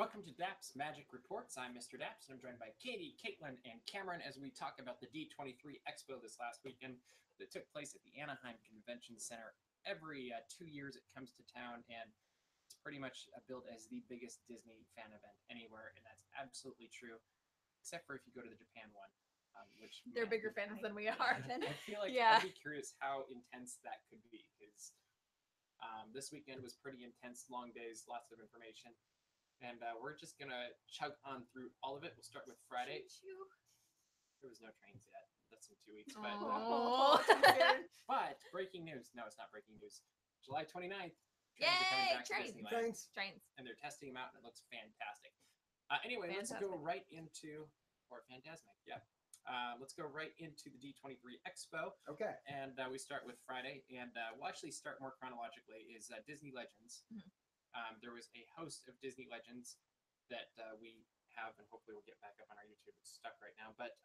Welcome to DAPs Magic Reports. I'm Mr. DAPs, and I'm joined by Katie, Caitlin, and Cameron as we talk about the D23 Expo this last weekend that took place at the Anaheim Convention Center. Every 2 years it comes to town, and it's pretty much billed as the biggest Disney fan event anywhere, and that's absolutely true, except for if you go to the Japan one, which they're bigger fans than we are. I feel like Yeah. I'd be curious how intense that could be, because this weekend was pretty intense, long days, lots of information. And we're just going to chug on through all of it. We'll start with Friday. There was no trains yet. That's in 2 weeks. But, but breaking news. No, it's not breaking news. July 29th. Trains are coming back to Disneyland. Trains. And they're testing them out, and it looks fantastic. Anyway, let's go right into, or Fantasmic, yeah. Let's go right into the D23 Expo. Okay. And we start with Friday. And we'll actually start more chronologically, is Disney Legends. Mm-hmm. There was a host of Disney Legends that we have, and hopefully we'll get back up on our YouTube. It's stuck right now. But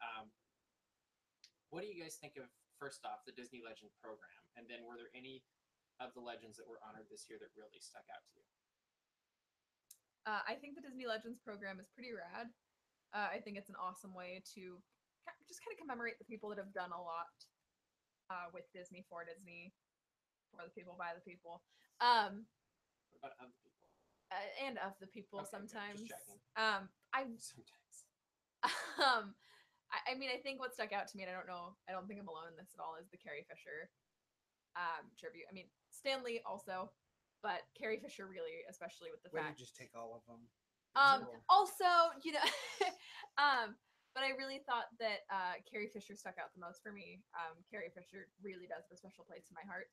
what do you guys think of, first off, the Disney Legend program? And then were there any of the legends that were honored this year that really stuck out to you? I think the Disney Legends program is pretty rad. I think it's an awesome way to just kind of commemorate the people that have done a lot with Disney, for Disney, for the people, by the people. What about other people? And of the people, Okay, sometimes. just checking. Sometimes. I mean, I think what stuck out to me, and I don't think I'm alone in this at all, is the Carrie Fisher tribute. I mean, Stanley also, but Carrie Fisher really, especially with the Way fact. to just take all of them. Also, but I really thought that Carrie Fisher stuck out the most for me. Carrie Fisher really does have a special place in my heart.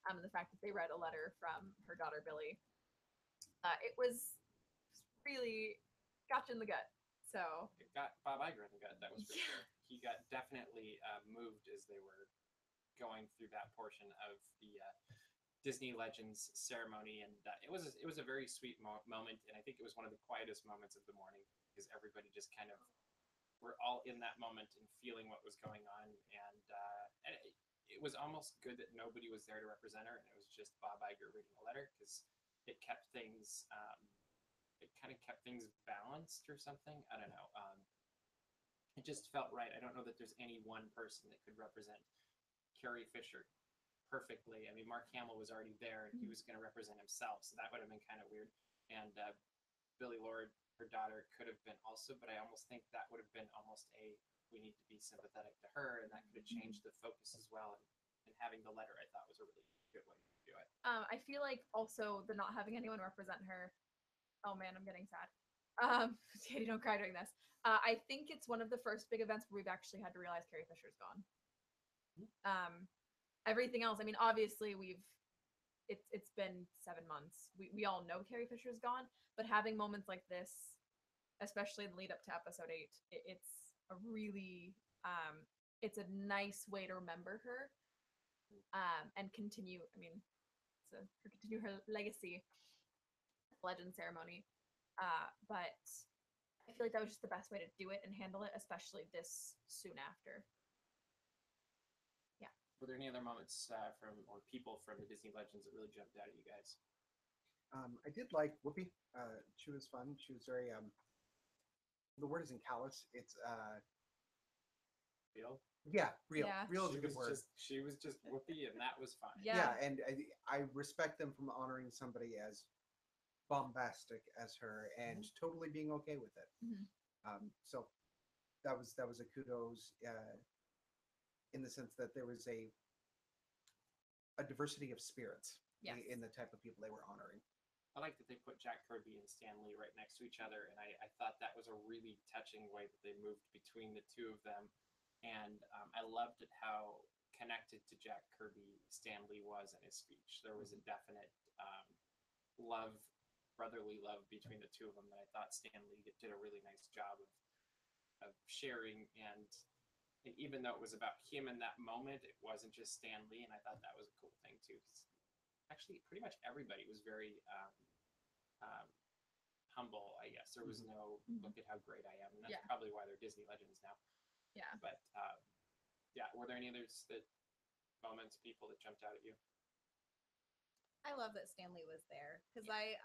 And the fact that they read a letter from her daughter Billy, it was really got you in the gut. So it got Bob Iger in the gut, that was for sure. He got definitely moved as they were going through that portion of the Disney Legends ceremony, and it was a very sweet moment, and I think it was one of the quietest moments of the morning because everybody just kind of were all in that moment and feeling what was going on, and it was almost good that nobody was there to represent her, and it was just Bob Iger reading a letter, because it kept things, it kind of kept things balanced or something. I don't know. It just felt right. I don't know that there's any one person that could represent Carrie Fisher perfectly. I mean, Mark Hamill was already there, and he was going to represent himself, so that would have been kind of weird. And Billy Lord, her daughter, could have been also, but I almost think that would have been almost we need to be sympathetic to her, and that could have changed the focus as well. And having the letter, I thought, was a really good way to do it. I feel like also the not having anyone represent her. Oh man, I'm getting sad. Katie, don't cry during this. I think it's one of the first big events where we've actually had to realize Carrie Fisher's gone. Everything else, I mean, obviously it's been 7 months. We all know Carrie Fisher's gone, but having moments like this, especially in the lead up to episode 8, it's a really it's a nice way to remember her and continue. I mean, continue her legacy, legend ceremony. But I feel like that was just the best way to do it and handle it, especially this soon after. Yeah. Were there any other moments or people from the Disney Legends that really jumped out at you guys? I did like Whoopi. She was fun. She was very the word isn't callous. It's real. Yeah, real. Yeah. Real is a good word. She was just Whoopi, and that was fine. Yeah. And I respect them from honoring somebody as bombastic as her and totally being okay with it. So that was a kudos in the sense that there was a diversity of spirits in the type of people they were honoring. I like that they put Jack Kirby and Stan Lee right next to each other, and I thought that was a really touching way that they moved between the two of them. And I loved it how connected to Jack Kirby Stan Lee was in his speech. There was a definite brotherly love between the two of them that I thought Stan Lee did a really nice job of sharing. And even though it was about him in that moment, it wasn't just Stan Lee, and I thought that was a cool thing too. Actually, pretty much everybody was very humble, I guess. There was no look at how great I am, and that's probably why they're Disney Legends now. Yeah. But were there any others moments, people that jumped out at you? I love that Stanley was there because I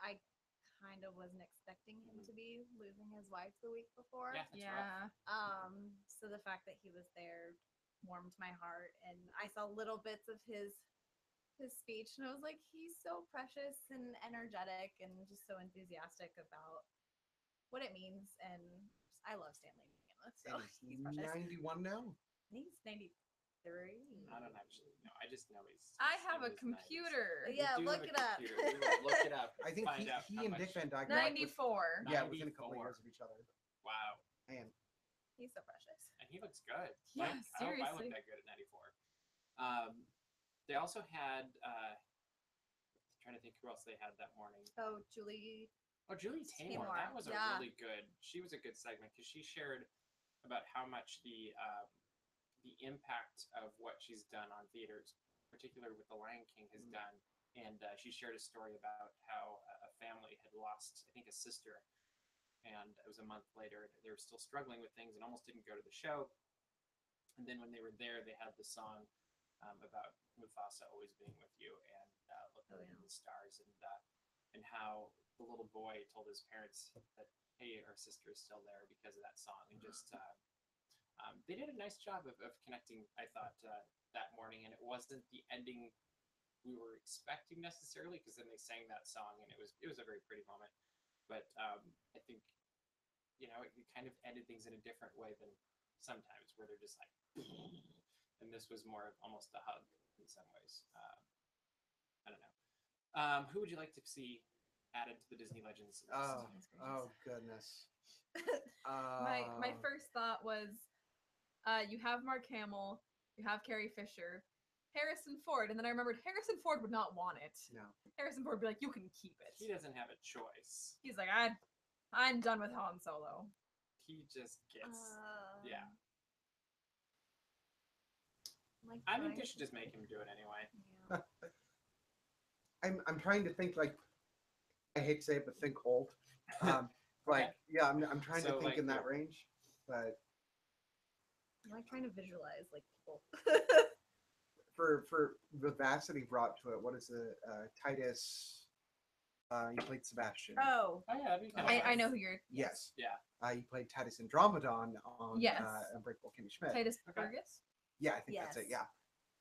kind of wasn't expecting him to losing his wife the week before. Yeah, that's rough. So the fact that he was there warmed my heart, and I saw little bits of his speech, and I was like, he's so precious and energetic and just so enthusiastic about what it means. And I love Stanley McNeil, so And he's precious. 91 now. He's 93. I don't actually know. I just know he's. I have in a his 90s. computer. We Yeah, do look have a it up. computer. We will look it up. I think find out he how and much- Dick Van Dyke got like, 94. yeah, within a couple of 94. years of each other. Wow. Man, He's so precious. And he looks good. Yeah, Like, I hope I seriously. look that good at 94. They also had. Trying to think who else they had that morning. Oh, Julie. Oh, Julie Taymor. Taymor, That was a yeah. really good. She was a good segment because she shared about how much the impact of what she's done on theaters, particularly with The Lion King, has done. And she shared a story about how a family had lost, I think, a sister, and it was a month later. They were still struggling with things and almost didn't go to the show. And then when they were there, they had the song about Mufasa always being with you and looking at the stars, and how the little boy told his parents that, hey, our sister is still there because of that song. And just they did a nice job of connecting, I thought, that morning. And it wasn't the ending we were expecting necessarily, because then they sang that song and it was a very pretty moment. But I think, it kind of ended things in a different way than sometimes, where they're just like, and this was more of almost a hug in some ways. I don't know. Who would you like to see added to the Disney Legends? Oh goodness. My first thought was, you have Mark Hamill, you have Carrie Fisher, Harrison Ford, and then I remembered Harrison Ford would not want it. No. Harrison Ford would be like, you can keep it. He doesn't have a choice. He's like, I'm done with Han Solo. He just gets, yeah. Like, I think they should just make him do it anyway. Yeah. I'm trying to think, like, I hate to say it, but think old. Okay. Yeah, I'm trying to So, think like, in that range, but I'm like trying to visualize like people. for vivacity brought to it, what is the Titus? He played Sebastian. Oh, Oh yeah, that'd be kind of I know who you're. Yes. Yeah. He played Titus Andromedon on Yes. Unbreakable Kimmy Schmidt. Titus Okay. Burgess. Yeah, I think that's it. Yes.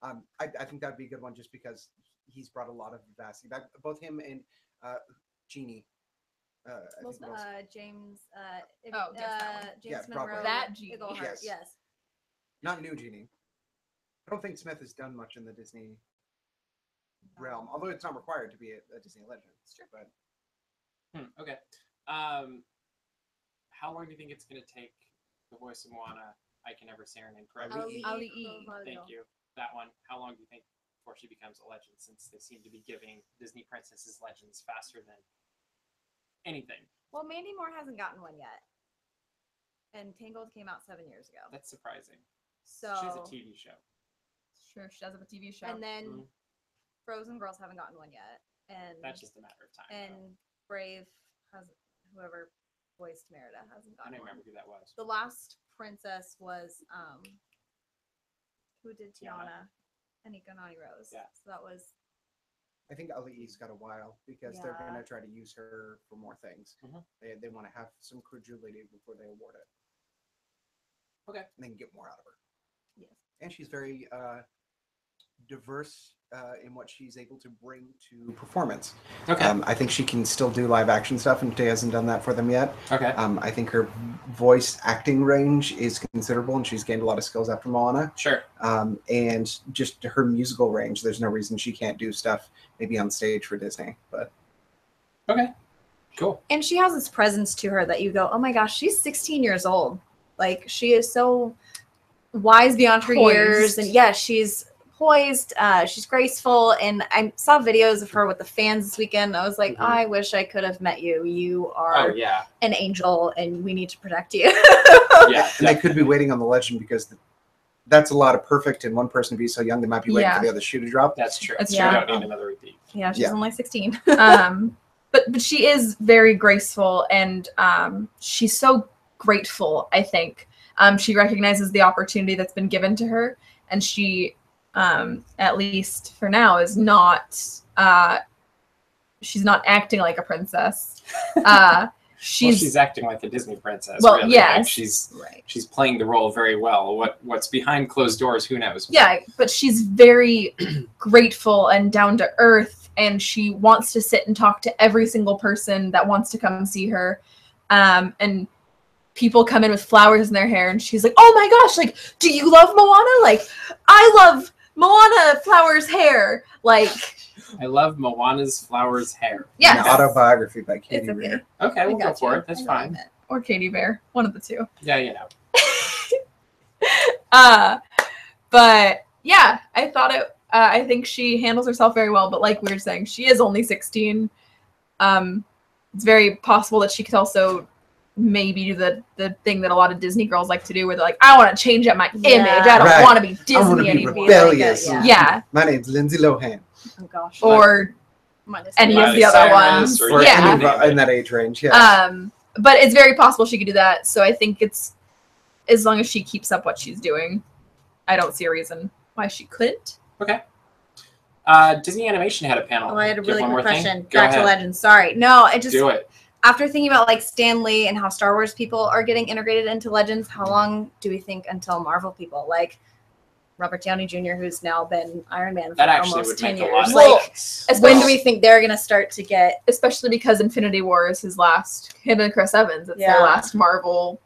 Yeah. I think that'd be a good one just because he's brought a lot of vivacity back. Both him and Genie. I think it was. James. Yes, that one. James Yeah, Monroe. Broadway. That Genie. Eaglehart, Yes. yes. Not new Genie. I don't think Smith has done much in the Disney realm, although it's not required to be a Disney legend. It's true. But Okay. How long do you think it's going to take the voice of Moana? I can never say her name correctly. Ali. Thank you. That one. How long do you think before she becomes a legend? Since they seem to be giving Disney princesses legends faster than anything. Well, Mandy Moore hasn't gotten one yet, and Tangled came out 7 years ago. That's surprising. So She has a TV show. Sure, she does have a TV show. and then Mhm. Frozen Girls haven't gotten one yet, and That's just a matter of time. and Brave has whoever voiced Merida hasn't I gotten don't one. remember who that was. The last princess was who did Tiana. Tiana? Anika Noni Rose. Yeah. So that was I think Ali's got a while because they're Yeah. going to try to use her for more things. Mhm. They want to have some credulity before they award it. Okay. And they can get more out of her. yes. And she's very diverse in what she's able to bring to performance. Okay. I think she can still do live action stuff, and Tay hasn't done that for them yet. Okay. I think her voice acting range is considerable, and she's gained a lot of skills after Moana. Sure. And just her musical range, there's no reason she can't do stuff maybe on stage for Disney. But Okay. Cool. And she has this presence to her that you go, oh my gosh, she's 16 years old. Like, she is so wise beyond her Poised. years. And yeah, she's poised. She's graceful. And I saw videos of her with the fans this weekend. I was like, Mhm. I wish I could have met you. You are Oh yeah. an angel, and we need to protect you. Yeah. and they could be waiting on the legend because that's a lot of perfect. And one person to be so young, they might be waiting Yeah. for the other shoe to drop. That's true. That's We true. don't need another repeat. Yeah, she's Yeah. only 16. But she is very graceful, and she's so grateful, I think. She recognizes the opportunity that's been given to her, and she, at least for now, is not she's not acting like a princess. she's acting like a Disney princess. Well, really. yes. Like she's playing the role very well. What's behind closed doors, who knows? Yeah, but she's very grateful and down to earth, and she wants to sit and talk to every single person that wants to come see her. And people come in with flowers in their hair, and she's like, "Oh my gosh, like, do you love Moana? Like, I love Moana Flowers' hair. Like, I love Moana's Flowers' hair." Yes. An autobiography by Katie It's okay. Reer. Okay, we'll I go got for you. it. That's I know what you fine. meant. or Katie Bear, one of the two. Yeah, you know. But yeah, I thought it. I think she handles herself very well. But like we were saying, she is only 16. It's very possible that she could also maybe do the thing that a lot of Disney girls like to do, where they're like, I want to change up my image. I don't Right. want to be Disney I want to be anymore. rebellious. Yeah. Yeah, My name's Lindsay Lohan. Oh gosh. or any of Miley the other Cyrus ones. or Or Yeah. any of- in that age range, yeah. But it's very possible she could do that. So I think it's, as long as she keeps up what she's doing, I don't see a reason why she couldn't. Okay. Disney Animation had a panel. Oh, I had a Do you really have one quick more thing? question. Go Back to ahead. Legends. Sorry. No, I just Do it. after thinking about like Stan Lee and how Star Wars people are getting integrated into Legends, how long do we think until Marvel people like Robert Downey Jr., who's now been Iron Man for That actually almost would 10 make a years? lot of Well, sense. When do we think they're gonna start to get? Especially because Infinity War is him and Chris Evans. It's Yeah. their last Marvel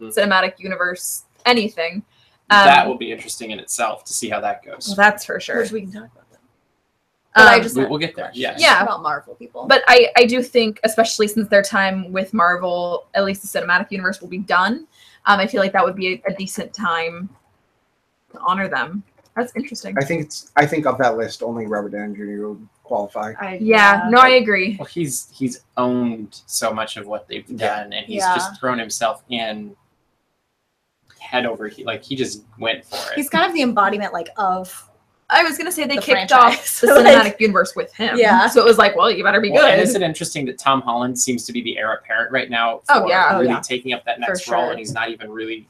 Mhm. cinematic universe anything. That will be interesting in itself to see how that goes. Well, that's for sure. Which we can talk about them. But I just we'll get there. Yes. Yeah. about Marvel people. But I do think, especially since their time with Marvel, at least the cinematic universe will be done. I feel like that would be a decent time to honor them. That's interesting. I think of that list, only Robert Downey Jr. would qualify. No, I agree. Well, he's owned so much of what they've done, and he's Yeah. just thrown himself in head over. He just went for it. He's kind of the embodiment like of I was gonna say they The kicked franchise. off the cinematic universe with him. Yeah. So it was like, well, you better be Well, and good. isn't it interesting that Tom Holland seems to be the heir apparent right now? Oh, For yeah. really Oh, yeah. taking up that For next role, sure. and he's not even really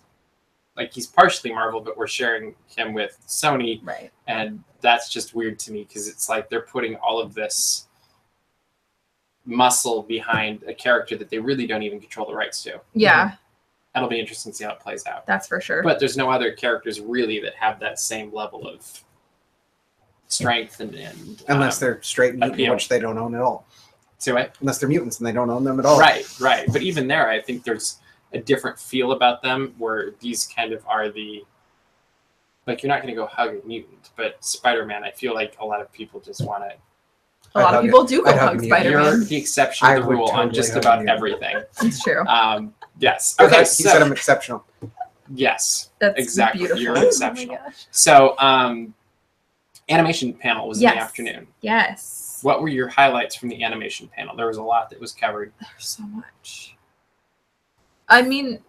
like he's partially Marvel, but we're sharing him with Sony, Right. and that's just weird to me because it's like they're putting all of this muscle behind a character that they really don't even control the rights to. Yeah, That'll be interesting to see how it plays out. that's for sure. But there's no other characters really that have that same level of strength and Unless they're straight mutant, appeal. which they don't own at all. to it. Unless they're mutants and they don't own them at all. Right. But even there, I think there's a different feel about them where these kind of are the like you're not going to go hug a mutant, but Spider-Man, I feel like a lot of people just want to. A lot of people do go I'd hug hug him. Spider-Man. You're the exception I to the would rule on totally just hug about you. everything. It's true. Yes. Okay, Okay. he So, said I'm exceptional. yes. That's Exactly. beautiful. You're oh my exceptional. gosh. So, animation panel was in the Yes. afternoon. Yes. What were your highlights from the animation panel? There was a lot that was covered. There's so much. I mean,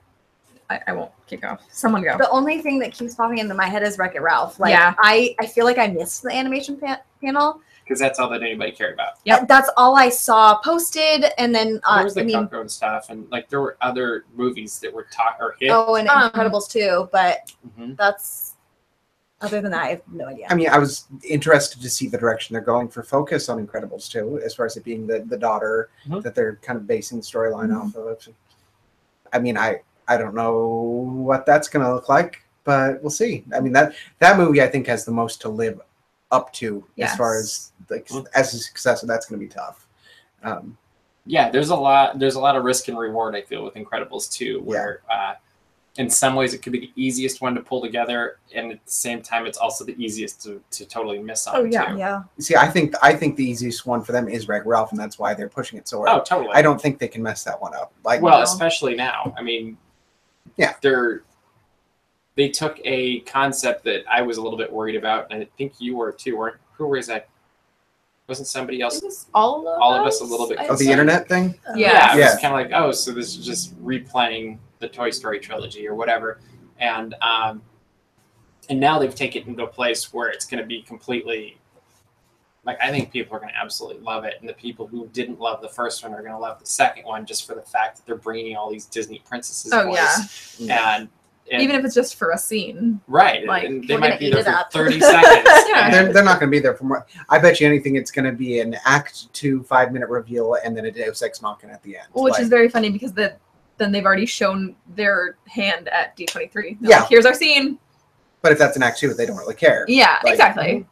I won't kick off. Someone go. The only thing that keeps popping into my head is Wreck-It Ralph. Like Yeah. I feel like I missed the animation panel. Because that's all that anybody cared about. Yep. That's all I saw posted, and then There was the I mean, Coco and stuff, and like there were other movies that were or hit. oh, and Incredibles too. But Mhm. that's other than that, I have no idea. I mean, I was interested to see the direction they're going for focus on Incredibles too, as far as it being the daughter Mhm. that they're kind of basing the storyline Mhm. off of. I mean, I don't know what that's going to look like, but we'll see. I mean, that movie I think has the most to live up to as far as like as a successor. That's going to be tough. Yeah, there's a lot of risk and reward, I feel, with Incredibles too, where in some ways it could be the easiest one to pull together, and at the same time it's also the easiest to totally miss on. Oh, yeah. too. Yeah. See, I think the easiest one for them is Wreck-It Ralph, and that's why they're pushing it so hard. Oh, totally. I don't think they can mess that one up. Like, Well, No. especially now. I mean, Yeah. They took a concept that I was a little bit worried about, and I think you were too. Who was that? Wasn't somebody else? It was all of us a little bit I oh, the think. internet thing. Yeah. It was Yeah. kind of like, oh, so this is just replaying the Toy Story trilogy or whatever, and now they've taken it into a place where it's going to be completely. Like, I think people are going to absolutely love it, and the people who didn't love the first one are going to love the second one, just for the fact that they're bringing all these Disney princesses. Oh, voice. And And, Even if it's just for a scene. right, like, and they we're might gonna be eat there it for up. 30 seconds. Yeah. They're not going to be there for more. I bet you anything it's going to be an Act 2 5-minute reveal and then a Deus Ex Machina at the end. Which Like, is very funny because then they've already shown their hand at D23. They're Yeah. like, here's our scene. but if that's an Act 2, they don't really care. Yeah, Like, exactly.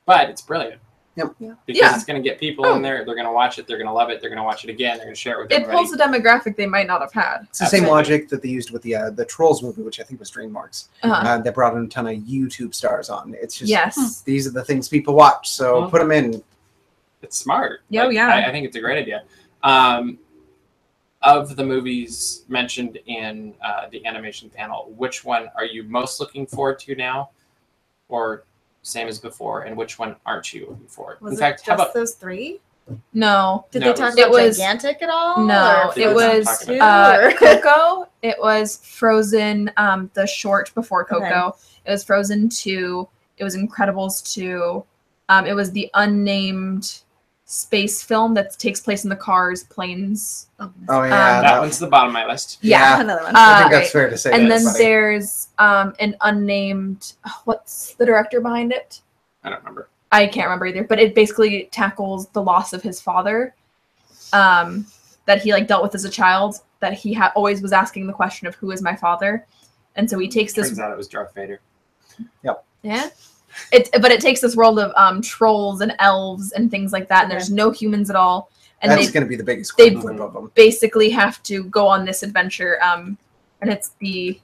But it's brilliant. Yep. Yeah. Because Yeah. it's going to get people in there. They're going to watch it. They're going to love it. They're going to watch it again. They're going to share it with It everybody. pulls a demographic they might not have had. It's the same Absolutely. logic that they used with the Trolls movie, which I think was DreamWorks. Uh-huh. They brought in a ton of YouTube stars on. It's just Yes. these are the things people watch, so Mhm. put them in. It's smart. Yeah, Like, yeah. I think it's a great idea. Of the movies mentioned in the animation panel, which one are you most looking forward to now, or same as before? And which one aren't you looking forward? Was In it fact, how just about those 3? No. Did No, they talk it about was- gigantic at all? No, They it did not was talk two, about Coco. It was Frozen, the short before Coco. Okay. It was Frozen 2. It was Incredibles 2. It was the unnamed space film that takes place in the cars, planes. Oh yeah, that one's the bottom of my list. Yeah. Another one. I think Uh, that's fair to say. and that's then funny. there's an unnamed. What's the director behind it? I don't remember. I can't remember either. But it basically tackles the loss of his father, that he dealt with as a child. That he always was asking the question of who is my father, and so he takes this. Turns out it was Darth Vader. Yeah. But it takes this world of trolls and elves and things like that, and there's no humans at all, and that's they going to be the biggest they- coin flip of them. basically have to go on this adventure. And it's the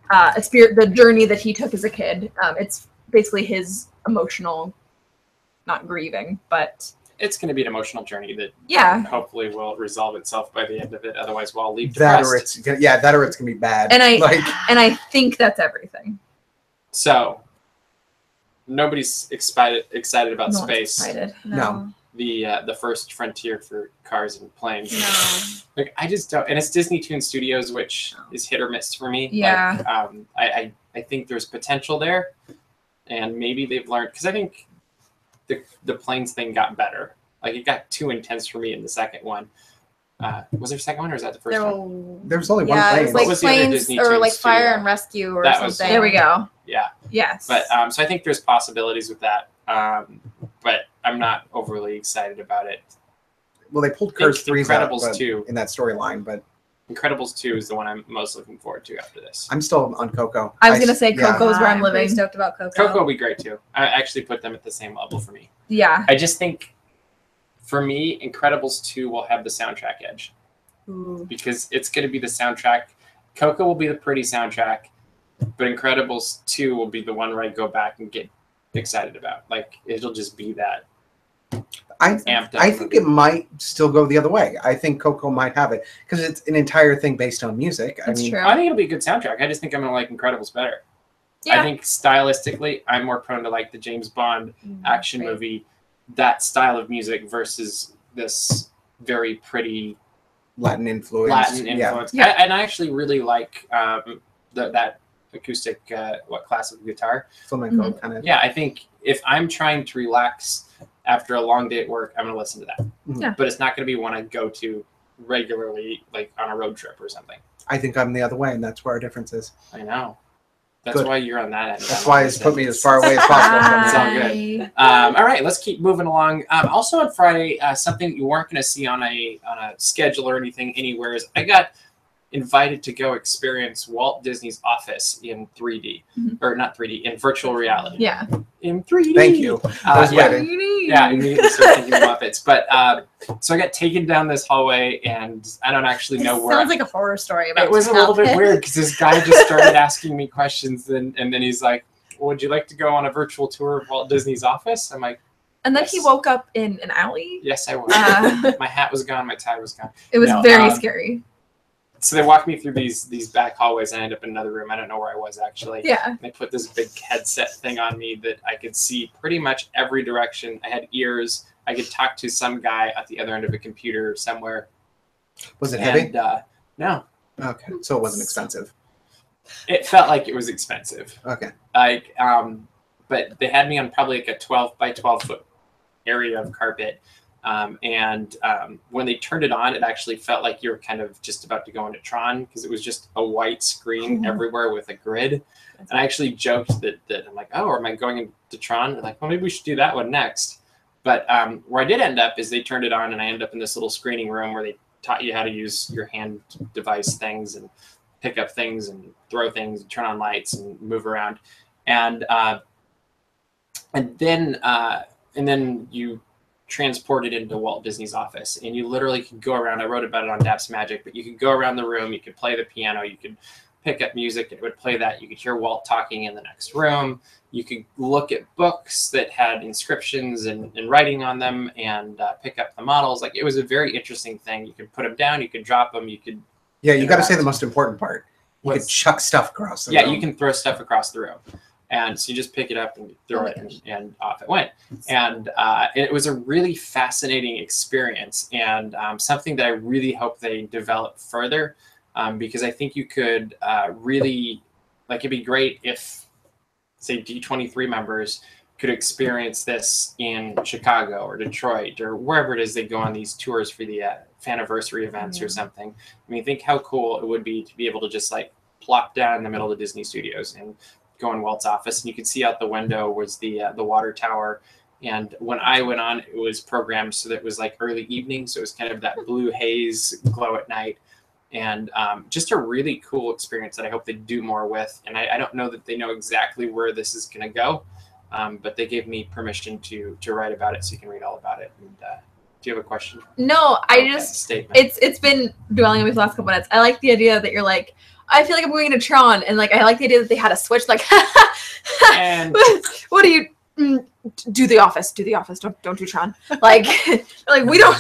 the journey that he took as a kid. It's basically his emotional, not grieving, but It's going to be an emotional journey that yeah. hopefully will resolve itself by the end of it. Otherwise, we'll all leave That depressed. or it's that or it's going to be bad. And like I think that's everything. So nobody's excited about No one's space. excited. No. The first frontier for cars and planes. No. Like I just don't, and it's Disney Toon Studios, which is hit or miss for me. Yeah. Like, I think there's potential there, and maybe they've learned because I think the planes thing got better. Like it got too intense for me in the second one. Was there a second one, or is that the first one? there's only one Yeah, plane. it was What like was the other planes Disney or Toon like fire studio? and rescue or That was- something. There we go. Yeah, Yes. but so I think there's possibilities with that. But I'm not overly excited about it. Well, they pulled Cars 3 Incredibles 2. in that storyline, but Incredibles 2 is the one I'm most looking forward to after this. I'm still on Coco. I was gonna say yeah. Coco is where I'm pretty living. stoked about Coco. Coco will be great too. I actually put them at the same level for me. Yeah. I just think, for me, Incredibles 2 will have the soundtrack edge Ooh. because it's going to be the soundtrack. Coco will be the pretty soundtrack, but Incredibles 2 will be the one where I go back and get excited about. Like it'll just be that amped up. I think it might still go the other way. I think Coco might have it because it's an entire thing based on music. That's I mean, true. I think it'll be a good soundtrack. I just think I'm going to like Incredibles better. Yeah. I think stylistically, I'm more prone to like the James Bond action Right. movie, that style of music versus this very pretty Latin influence. Latin Yeah. influence. Yeah. And I actually really like that acoustic classical guitar. Flamenco kind of. Yeah, I think if I'm trying to relax after a long day at work, I'm going to listen to that. Yeah. But it's not going to be one I go to regularly, like on a road trip or something. I think I'm the other way, and that's where our difference is. I know. That's Good. why you're on that end. That's I'm why on it's this put end. me as far away as possible from It's it. all good. All right, let's keep moving along. Also on Friday, something you weren't going to see on a schedule or anything anywhere is I got invited to go experience Walt Disney's office in 3D, or not 3D, in virtual reality. Yeah. In 3D. Thank you. I was yeah, waiting. yeah, immediately start thinking Muppets. But so I got taken down this hallway, and I don't actually know where. Sounds like a horror story about It was a to little bit happen. weird because this guy just started asking me questions, and then he's like, "Would you like to go on a virtual tour of Walt Disney's office?" I'm like, And then Yes. he woke up in an alley. "Yes, I would." My hat was gone, my tie was gone. It was No, very scary. So they walked me through these back hallways, and I ended up in another room. I don't know where I was actually. Yeah. They put this big headset thing on me that I could see pretty much every direction. I had ears. I could talk to some guy at the other end of a computer somewhere. Was it heavy? And, no, Okay, so it wasn't expensive. it felt like it was expensive. Okay. But they had me on probably like a 12 by 12 foot area of carpet, When they turned it on, it actually felt like you were kind of just about to go into Tron because it was just a white screen everywhere with a grid. And I actually joked that I'm like, oh, am I going into Tron? They're like, well, maybe we should do that one next. But where I did end up is they turned it on and I ended up in this little screening room where they taught you how to use your hand device things and pick up things and throw things and turn on lights and move around. And then you transported into Walt Disney's office, and you literally could go around. I wrote about it on DAPs Magic, but you could go around the room, you could play the piano, you could pick up music, it would play that. You could hear Walt talking in the next room. You could look at books that had inscriptions and writing on them and pick up the models. Like, it was a very interesting thing. You could put them down, you could drop them, you could... Yeah, you got to say the most important part. You could chuck stuff across the room. Yeah, you can throw stuff across the room. And so you just pick it up and throw it, and off it went. And it was a really fascinating experience, and something that I really hope they develop further, because I think you could really, like, it'd be great if, say, D23 members could experience this in Chicago or Detroit or wherever it is they go on these tours for the Faniversary events or something. I mean, think how cool it would be to be able to just, like, plop down in the middle of the Disney studios and go in Walt's office, and you could see out the window was the water tower. And when I went on, it was programmed so that it was like early evening, so it was kind of that blue haze glow at night, and just a really cool experience that I hope they do more with. And I don't know that they know exactly where this is going to go, but they gave me permission to write about it, so you can read all about it. And do you have a question? No, it's been dwelling on me for the last couple minutes. I like the idea that you're like, I feel like I'm going to Tron, and like I like the idea that they had a switch. Like, and what do you do? The Office, don't do Tron. Like, like we don't.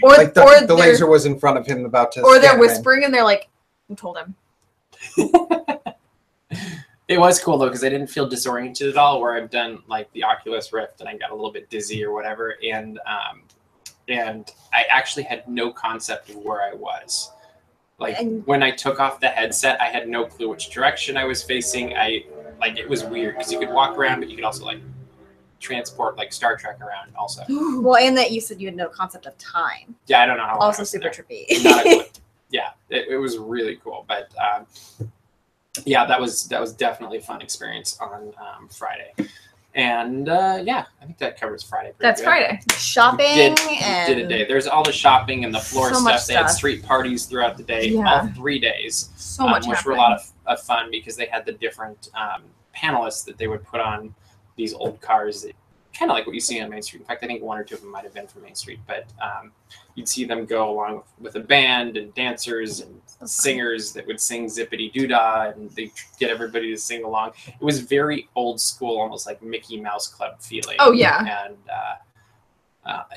Or like the laser was in front of him about to. Or they're whispering, and they're like, "Who told him?" It was cool though, because I didn't feel disoriented at all. Where I've done like the Oculus Rift, and I got a little bit dizzy or whatever, and I actually had no concept of where I was. Like, when I took off the headset, I had no clue which direction I was facing. It was weird because you could walk around, but you could also like transport like Star Trek around also. Well, and that you said you had no concept of time. Yeah, I don't know how. Also super trippy. Not a clue. Yeah, it was really cool. But yeah, that was definitely a fun experience on Friday. And yeah, I think that covers Friday. That's good. Friday. Shopping did a day. There's all the shopping and the floor stuff. They had street parties throughout the day, all 3 days. So much which were a lot of fun because they had the different panelists that they would put on these old cars that kind of like what you see on Main Street. In fact, I think 1 or 2 of them might have been from Main Street, but you'd see them go along with a band and dancers and singers that would sing Zippity Doo-Dah, and they get everybody to sing along. It was very old school, almost like Mickey Mouse Club feeling. Oh, yeah. And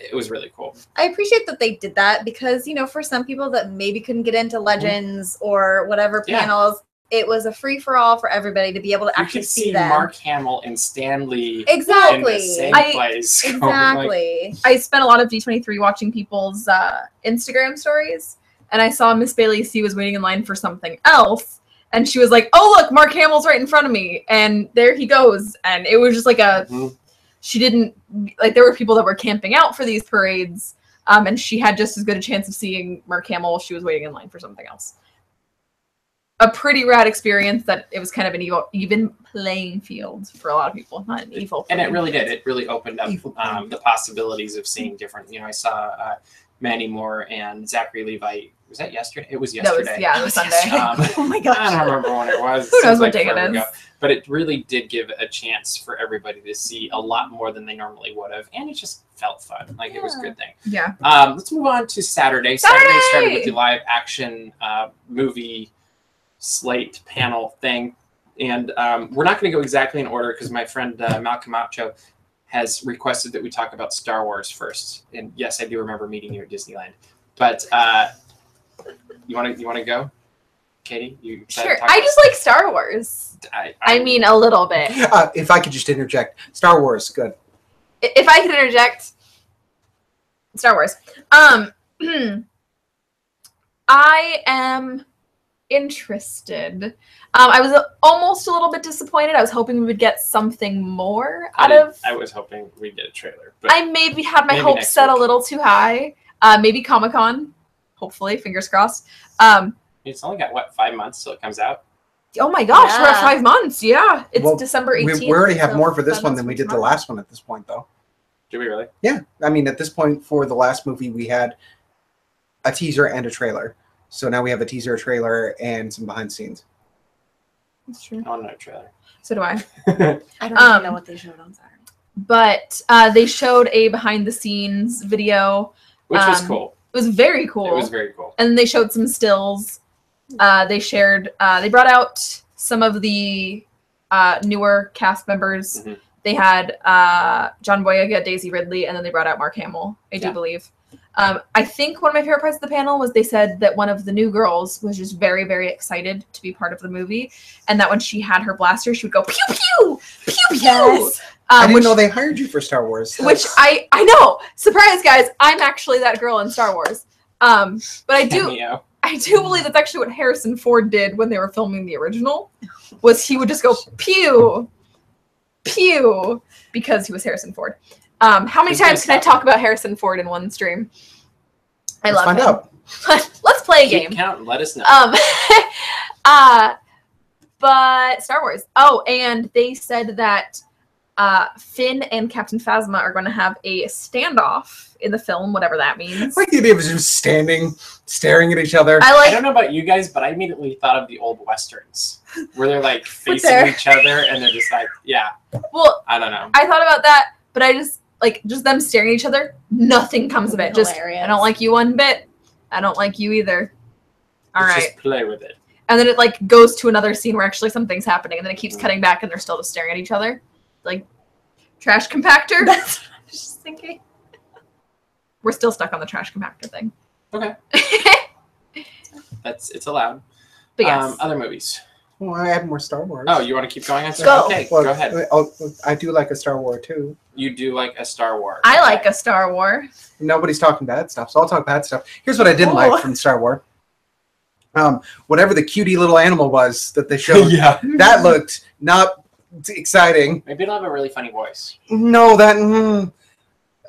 it was really cool. I appreciate that they did that because, you know, for some people that maybe couldn't get into Legends or whatever panels, it was a free-for-all for everybody to be able to actually see them. Mark Hamill and Stan Lee exactly. in the same place. Exactly. I spent a lot of D23 watching people's Instagram stories, and I saw Miss Bailey C was waiting in line for something else, and she was like, "Oh, look, Mark Hamill's right in front of me," and there he goes. And it was just like she didn't, like, there were people that were camping out for these parades, and she had just as good a chance of seeing Mark Hamill while she was waiting in line for something else. A pretty rad experience that it was kind of an even playing field for a lot of people, not an evil. And it really did. It really opened up the possibilities of seeing different. You know, I saw Manny Moore and Zachary Levi. Was that yesterday? It was yesterday. It was Sunday. Oh my gosh. I don't remember when it was. Who knows what day it is? But it really did give a chance for everybody to see a lot more than they normally would have. And it just felt fun. Like, it was a good thing. Yeah. Let's move on to Saturday. Saturday started with the live action movie slate panel thing. And we're not going to go exactly in order because my friend Malcolm Macho has requested that we talk about Star Wars first. And yes, I do remember meeting you at Disneyland. But you want to go, Katie? You sure. I just like Star Wars. I mean, a little bit. If I could just interject, Star Wars, good. If I could interject, Star Wars. I am interested. I was almost a little bit disappointed. I was hoping we would get something more out of. I was hoping we'd get a trailer. But I maybe had my maybe hopes next set a week. little too high. Maybe Comic-Con. Hopefully, fingers crossed. It's only got, what, 5 months till it comes out? Oh my gosh, we're at Yeah. 5 months. Yeah, it's Well, December 18th. we already have so more for this 5 one months than we from did the tomorrow. last one at this point, though. Do we really? Yeah, I mean, at this point for the last movie, we had a teaser and a trailer. So now we have a teaser, a trailer, and some behind the scenes. That's true. I want another trailer. So do I. I don't even know what they showed on Saturday. But they showed a behind the scenes video. Which was Um, cool. It was very cool. It was very cool. And they showed some stills. They shared. They brought out some of the newer cast members. Mhm. They had John Boyega, Daisy Ridley, and then they brought out Mark Hamill. I do Yeah. believe. I think one of my favorite parts of the panel was they said that one of the new girls was just very, very excited to be part of the movie, and that when she had her blaster, she would go pew pew pew pew. Yes. I didn't which, know they hired you for Star Wars. which I know. Surprise, guys! I'm actually that girl in Star Wars. But I do Cameo. believe that's actually what Harrison Ford did when they were filming the original. Was he would just go pew pew because he was Harrison Ford. How many Who's gonna times can I stop talk about Harrison Ford in one stream? I Let's love find him. out. Let's play a Keep game. count and let us know. But Star Wars. Oh, and they said that Finn and Captain Phasma are going to have a standoff in the film, whatever that means. Like the idea of just standing, staring at each other. I I like. don't know about you guys, but I immediately thought of the old westerns where they're like facing there. each other and they're just like, yeah, Well, I don't know. I thought about that, but I just just them staring at each other. Nothing comes of it. Just Hilarious. I don't like you one bit. I don't like you either. All Let's right. just play with it. And then it goes to another scene where actually something's happening, and then it keeps cutting back, and they're still just staring at each other, like trash compactor. That's what I was just thinking. We're still stuck on the trash compactor thing. Okay. It's allowed. But yes, Other movies. Well, I have more Star Wars. Oh, you want to keep going on Go. Star Wars? Okay, Well, go ahead. I do like a Star Wars too. You do like a Star Wars. I like a Star Wars. Nobody's talking bad stuff, so I'll talk bad stuff. Here's what I didn't Oh. like from Star Wars. Whatever the cutie little animal was that they showed, Yeah. that looked not exciting. Maybe it'll have a really funny voice. No, that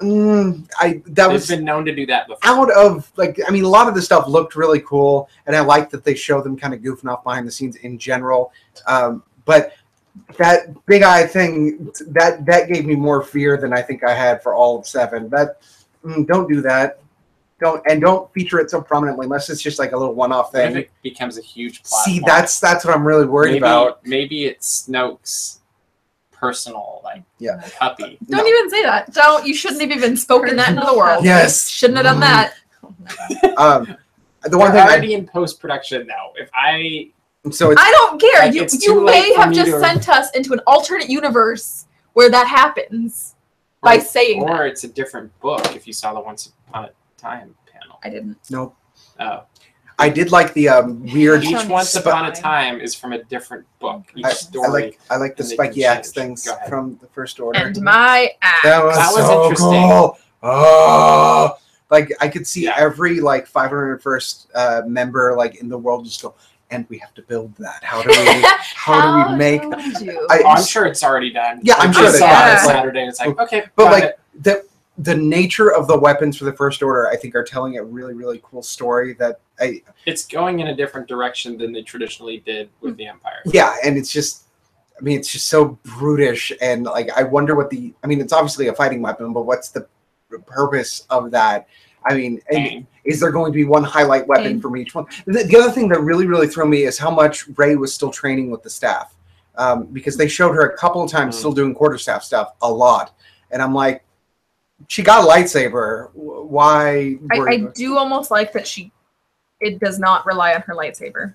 They've was been known to do that before. out of a lot of the stuff looked really cool, and I like that they show them kind of goofing off behind the scenes in general. But that big eye thing that gave me more fear than I think I had for all of 7. Don't do that. Don't feature it so prominently unless it's just like a little one-off What if thing. it becomes a huge plot See, point? that's what I'm really worried about. Maybe it's Snoke's personal Yeah. puppy. Don't even say that. Don't. You shouldn't have even spoken that into the world. Yes. Shouldn't have done that. The one We're thing already in post production now. If I so it's I don't care. Like, you it's too you late may for have me just to- sent us into an alternate universe where that happens by saying or that. it's a different book. If you saw the Once Upon a Time panel. I didn't. no. Oh, I did like the weird. each Tony Once Upon a Spine. Time is from a different book. Each I story. like the and they can spiky axe change. things Go ahead. from the First Order. And my ass. That was so interesting. cool. Oh, I could see Yeah. every 501st member in the world just go, and we have to build that. How do we make that? would you? I- Oh, I'm sure it's already done. Yeah, I'm I sure saw they it have. on Saturday. And it's like, okay, But got it. the nature of the weapons for the First Order, I think, are telling a really, really cool story that It's going in a different direction than they traditionally did with the Empire. yeah, and it's just so brutish, and I wonder what it's obviously a fighting weapon, but what's the purpose of that? And Pain. is there going to be one highlight weapon Pain. from each one? The other thing that really, really threw me is how much Rey was still training with the staff, because they showed her a couple of times still doing quarterstaff stuff a lot, and I'm like, she got a lightsaber. Why? I do almost like that it does not rely on her lightsaber.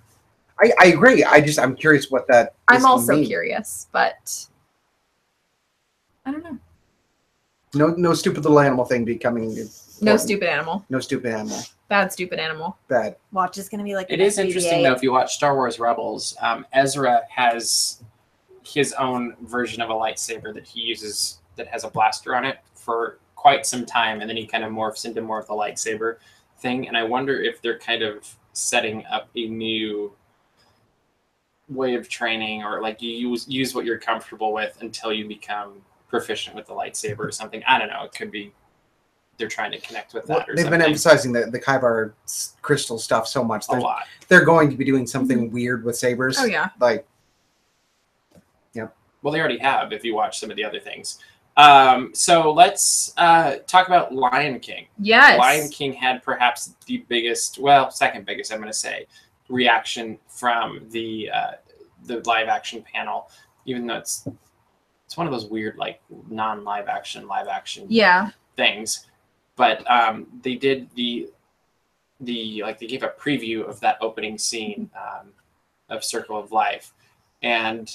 I agree. I'm curious what that. is I'm to also mean. curious, but I don't know. No stupid little animal thing becoming. No stupid animal. No stupid animal. Bad stupid animal. Bad. Watch is gonna be like It the is next interesting, BB-8. though, if you watch Star Wars Rebels, Ezra has his own version of a lightsaber that he uses that has a blaster on it for quite some time, and then he kind of morphs into more of the lightsaber thing. And I wonder if they're kind of setting up a new way of training, or like you use what you're comfortable with until you become proficient with the lightsaber or something. I don't know. It could be they're trying to connect with that. Well, or they've something. been emphasizing the Kyber crystal stuff so much. A lot. They're going to be doing something weird with sabers. Oh yeah. Like, Well, they already have if you watch some of the other things. So let's talk about Lion King. Yes. Lion King had perhaps the biggest, well, second biggest, I'm going to say, reaction from the live action panel, even though it's one of those weird like non-live action, live action things. But they did they gave a preview of that opening scene of Circle of Life, and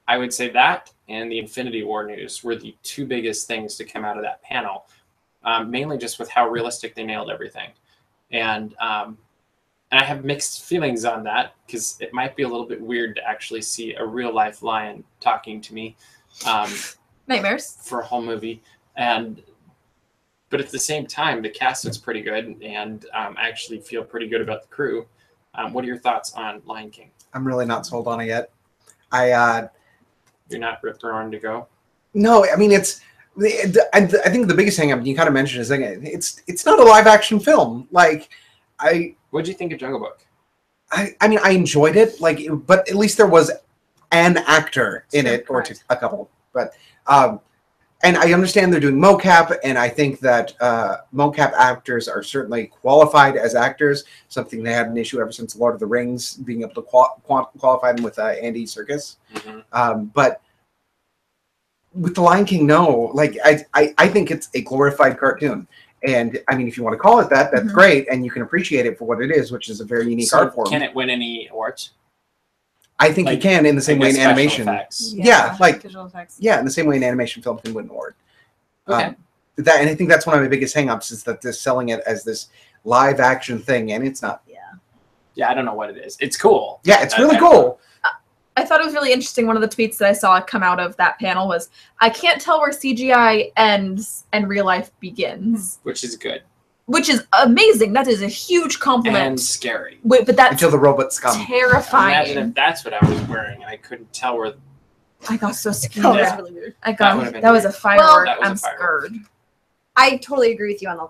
I would say that and the Infinity War news were the two biggest things to come out of that panel, mainly just with how realistic they nailed everything. And I have mixed feelings on that because it might be a little bit weird to actually see a real life lion talking to me Nightmares. for a whole movie. But at the same time, the cast looks pretty good, and I actually feel pretty good about the crew. What are your thoughts on Lion King? I'm really not sold on it yet. You're not roaring to go? No, I mean, I think the biggest hang up, you kind of mentioned, is it's not a live action film. Like, What did you think of Jungle Book? I mean, I enjoyed it, like, but at least there was an actor in it, or Correct. a couple. But and I understand they're doing mocap, and I think that mocap actors are certainly qualified as actors. Something they had an issue ever since Lord of the Rings, being able to qualify them with Andy Serkis. Mm-hmm. But with the Lion King, no. Like, I think it's a glorified cartoon. And I mean, if you want to call it that, that's great, and you can appreciate it for what it is, which is a very unique art form. Can it win any awards? I think you can, in the same way in animation. Yeah, like visual effects. Yeah, in the same way an animation film can win an award. Okay. And I think that's one of my biggest hangups, is that they're selling it as this live action thing, and it's not. Yeah, I don't know what it is. It's cool. Yeah, it's really cool. I thought it was really interesting. One of the tweets that I saw come out of that panel was, I can't tell where CGI ends and real life begins. Which is good. Which is amazing. That is a huge compliment. And scary. Wait, but that's Until the robots come. terrifying. Imagine if that's what I was wearing and I couldn't tell where. I got so scared. Oh, Yeah. that's really weird. That would've been was a weird. firework. That was I'm a firework. scared. I totally agree with you on the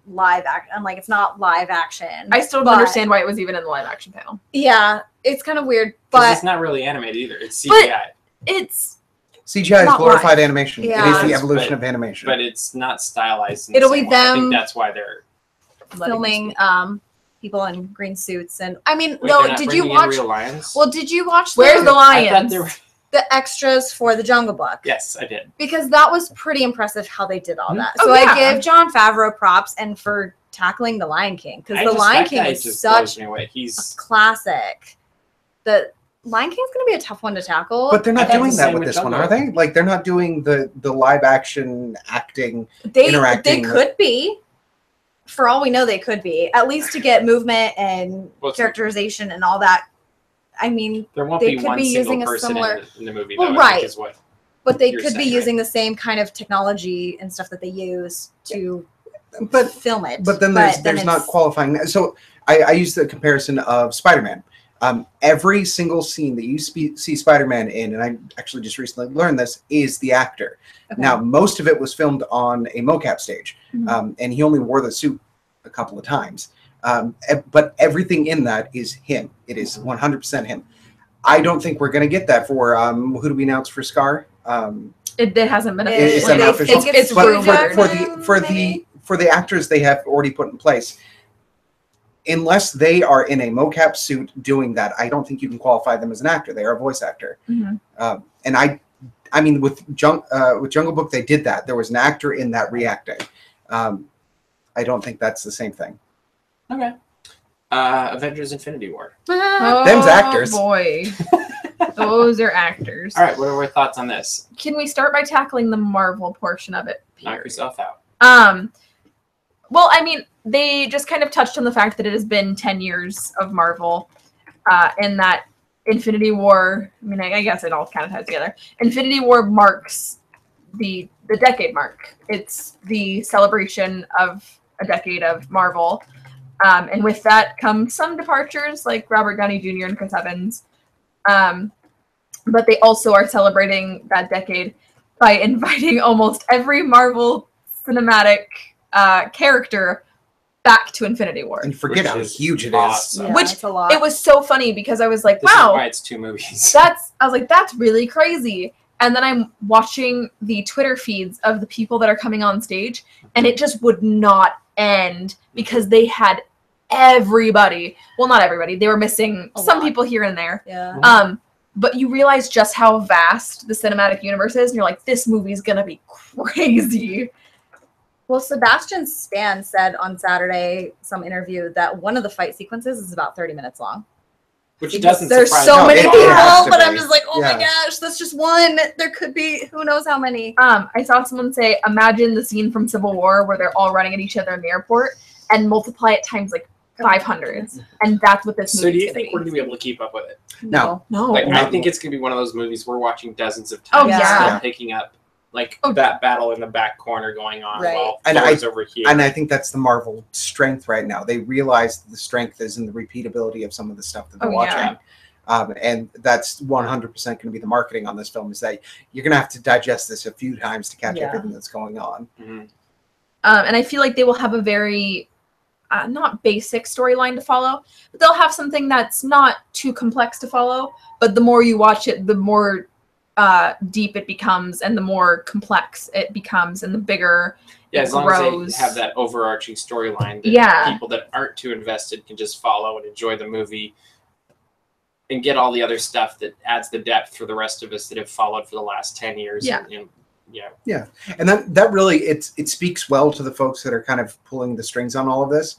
live action. I'm like, it's not live action. I still don't but- understand why it was even in the live action panel. Yeah, it's kind of weird, Because but it's not really animated either. It's But- CGI. It's CGI is Not glorified live. animation. Yeah. It is the Yes, evolution but- of animation. But it's not stylized. In It'll the be same way. I them- think that's why they're. filming people in green suits, and I mean, Wait, no, they're not did you bringing in watch? real lions? Well, did you watch Where's the I thought lions? they were. the extras for the Jungle Book? Yes, I did. Because that was pretty impressive how they did all Mhm. that. Oh, So yeah. I give Jon Favreau props and for tackling the Lion King, because the Lion King is just such blows me away. a He's classic. The Lion King's going to be a tough one to tackle. But they're not I think doing the that same with with this one, Jungle are they? Like, they're not doing the live action acting. they interacting with- could be. For all we know, they could be. At least to get movement and Well, it's- characterization and all that. I mean, there won't they be could one be single using a person similar- in the movie. Well, though, I think right. is what. but they You're could be saying, right? using the same kind of technology and stuff that they use to But film it. But then there's not it's- qualifying. So I use the comparison of Spider-Man. Every single scene that you see Spider-Man in, and I actually just recently learned this, is the actor. Okay. Now, most of it was filmed on a mocap stage, Mhm. and he only wore the suit a couple of times. But everything in that is him. It is 100% him. I don't think we're going to get that for who do we announce for Scar? it hasn't been Is official. that not It's- official? It's But rumored. for the actors they have already put in place, unless they are in a mocap suit doing that, I don't think you can qualify them as an actor. They are a voice actor. Mhm. And I mean, with Jungle Book, they did that. There was an actor in that reacting. I don't think that's the same thing. Okay. Avengers Infinity War. Oh, Them's actors. boy. Those are actors. All right, what are our thoughts on this? Can we start by tackling the Marvel portion of it? Knock yourself out. Well, I mean, they just kind of touched on the fact that it has been 10 years of Marvel, and that Infinity War, I mean, I guess it all kind of ties together. Infinity War marks the decade mark. It's the celebration of a decade of Marvel. And with that come some departures, like Robert Downey Jr. and Chris Evans. But they also are celebrating that decade by inviting almost every Marvel cinematic character back to Infinity War. And forget Which how is huge it is. awesome. Yeah, Which it's a lot. It was so funny because I was like, This wow, is why it's 2 movies. I was like, that's really crazy. And then I'm watching the Twitter feeds of the people that are coming on stage, and it just would not end because they had everybody. Well, not everybody. They were missing some lot. people here and there. Yeah. But you realize just how vast the cinematic universe is, and you're like, this movie's gonna be crazy. Well, Sebastian Stan said on Saturday, some interview, that one of the fight sequences is about 30 minutes long. Which doesn't There's surprise so me many at all. people, It has to But I'm be. just like, oh my Yeah. gosh, that's just one. There could be who knows how many. I saw someone say, imagine the scene from Civil War where they're all running at each other in the airport, and multiply it times like 500, and that's what this So movie's do you gonna think be. we're going to be able to keep up with it? No. No. Like, No. I think it's going to be one of those movies we're watching dozens of Oh, times. yeah. Still picking up, like, Oh. that battle in the back corner going on Right. while And Thor's over here. And I think that's the Marvel strength right now. They realize the strength is in the repeatability of some of the stuff that they're Oh, watching. yeah. And that's 100% going to be the marketing on this film, is that you're going to have to digest this a few times to catch Yeah. everything that's going on. Mhm. And I feel like they will have a very not basic storyline to follow, but they'll have something that's not too complex to follow. But the more you watch it, the more deep it becomes, and the more complex it becomes, and the bigger Yeah, it as long grows. as they have that overarching storyline that Yeah. people that aren't too invested can just follow and enjoy the movie and get all the other stuff that adds the depth for the rest of us that have followed for the last 10 years. Yeah. And, And that really, it speaks well to the folks that are kind of pulling the strings on all of this,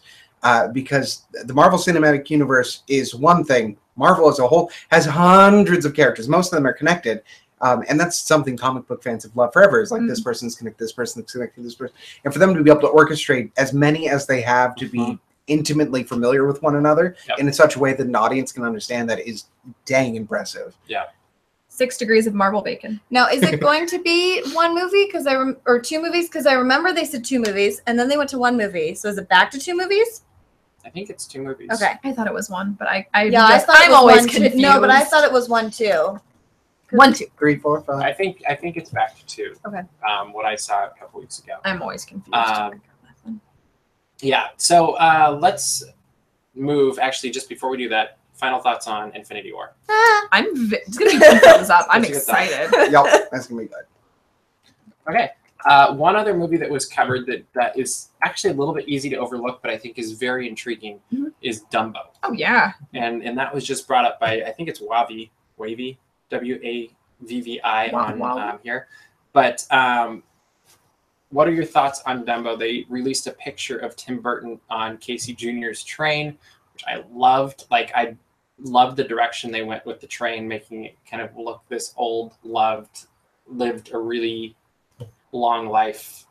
because the Marvel Cinematic Universe is one thing. Marvel as a whole has hundreds of characters. Most of them are connected. And that's something comic book fans have loved forever. Is like, this person's connected, this person's connected, this person. And for them to be able to orchestrate as many as they have to be intimately familiar with one another in such a way that an audience can understand that is dang impressive. 6 degrees of Marvel bacon. Now, is it going to be one movie? Or 2 movies? Because I remember they said 2 movies, and then they went to 1 movie. So is it back to 2 movies? I think it's 2 movies. Okay. I thought it was one, but I I thought it I'm was always 1 too. confused. No, but I thought it was 1 too. 1, 2. 3, 4, 5. I think it's back to 2. Okay. What I saw a couple weeks ago. I'm always confused. Yeah. So let's move. Actually, just before we do that, final thoughts on Infinity War. It's gonna be 2 thumbs up. I'm That's a good thought. excited. Yep, that's gonna be good. Okay. One other movie that was covered that is actually a little bit easy to overlook, but I think is very intriguing, is Dumbo. Oh yeah. And that was just brought up by, I think it's Wavy, WAVVI on here. But what are your thoughts on Dumbo? They released a picture of Tim Burton on Casey Jr.'s train, which I loved. Like, I loved the direction they went with the train, making it kind of look this old, lived a really long life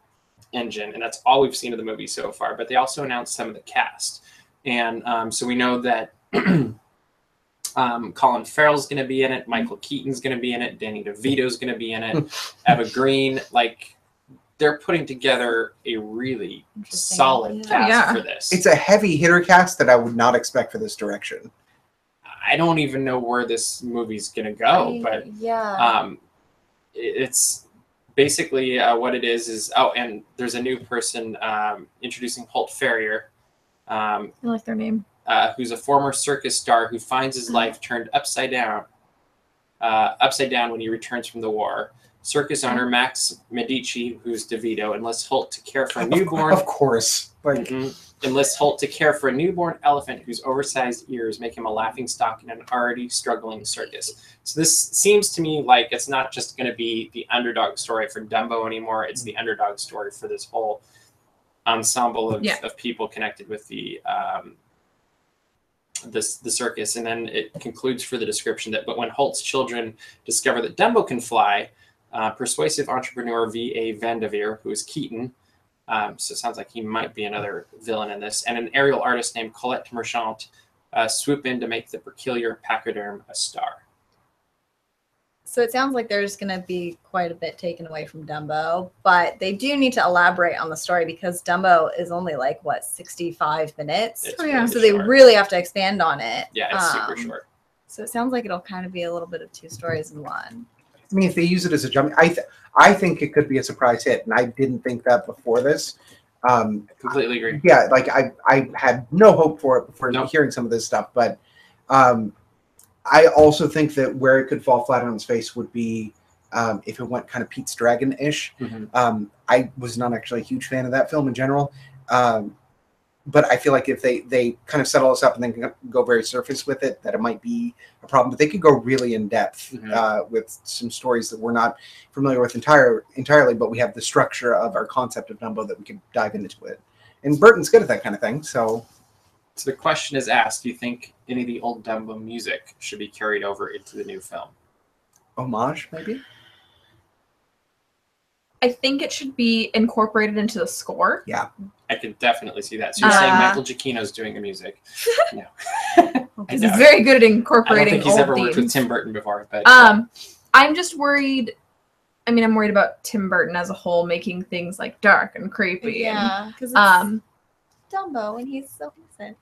engine. And that's all we've seen of the movie so far. But they also announced some of the cast. And so we know that Colin Farrell's going to be in it. Michael Keaton's going to be in it. Danny DeVito's going to be in it. Eva Green. Like, they're putting together a really solid cast for this. It's a heavy hitter cast that I would not expect for this direction. I don't even know where this movie's going to go, but it's basically what it is, and there's a new person introducing Holt Ferrier. I like their name. Who's a former circus star who finds his life turned upside down when he returns from the war. Circus owner Max Medici, who's DeVito, enlists Holt to care for a newborn. Of course. Like, enlists Holt to care for a newborn elephant whose oversized ears make him a laughingstock in an already struggling circus. So this seems to me like it's not just going to be the underdog story for Dumbo anymore. It's the underdog story for this whole ensemble of people connected with the circus. And then it concludes for the description that, but when Holt's children discover that Dumbo can fly, persuasive entrepreneur V.A. Vanderveer, who is Keaton, so it sounds like he might be another villain in this, and an aerial artist named Colette Marchant swoop in to make the peculiar pachyderm a star. So it sounds like there's going to be quite a bit taken away from Dumbo, but they do need to elaborate on the story because Dumbo is only like, 65 minutes? It's Oh, yeah. really So they short. really have to expand on it. Yeah, it's super short. So it sounds like it'll kind of be a little bit of two stories in one. I mean, if they use it as a jump, I think it could be a surprise hit, and I didn't think that before this. Completely agree. Yeah, like I had no hope for it before Nope. hearing some of this stuff, but I also think that where it could fall flat on its face would be if it went kind of Pete's Dragon-ish. Mm-hmm. I was not actually a huge fan of that film in general, but I feel like if they kind of settle us up and then go very surface with it, that it might be a problem. But they could go really in depth with some stories that we're not familiar with entirely, but we have the structure of our concept of Dumbo that we could dive into it. And Burton's good at that kind of thing, so the question is asked, do you think any of the old Dumbo music should be carried over into the new film? Homage, maybe? I think it should be incorporated into the score. Yeah. I could definitely see that. So you're saying Michael Giacchino's doing the music? No. Because he's very good at I don't incorporating think he's old ever worked with themes. Tim Burton before. But I'm just worried. I mean, I'm worried about Tim Burton as a whole making things like dark and creepy. Yeah, because And, Dumbo and he's so innocent.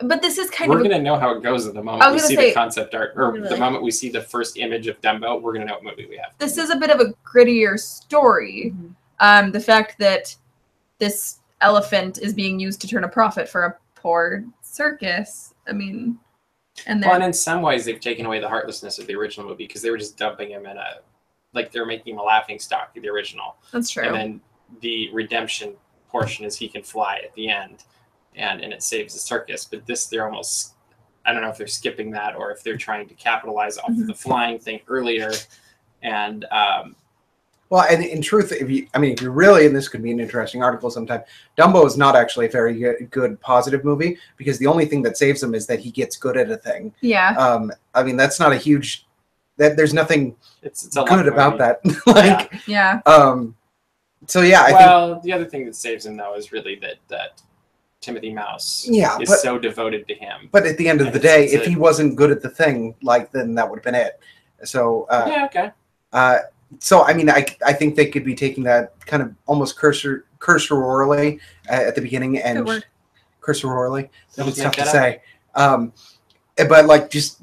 but this is kind we're of. going to know how it goes at the I moment we was see gonna the say- concept art, or the Really? moment we see the first image of Dumbo, we're going to know what movie we have. This is a bit of a grittier story. The fact that this elephant is being used to turn a profit for a poor circus. I mean, and Well, then and in some ways, they've taken away the heartlessness of the original movie because they were just dumping him in like they're making him a laughing stock of the original. that's true. And then the redemption portion is he can fly at the end, and it saves the circus. But this, they're almost, I don't know if they're skipping that or if they're trying to capitalize off of the flying thing earlier. And Well, and in truth, if you're really, and this could be an interesting article sometime, Dumbo is not actually a very good positive movie because the only thing that saves him is that he gets good at a thing. Yeah. I mean, that's not a huge. There's nothing it's a good about movie. that. Like, Yeah. so yeah, I think. Well, the other thing that saves him though is really that Timothy Mouse is so devoted to him. But at the end of the day, if he wasn't good at the thing, like then that would have been it. So yeah, okay. So I mean, I think they could be taking that kind of almost cursorily at the beginning and Good word. cursorily. That was Make tough to that say. But like just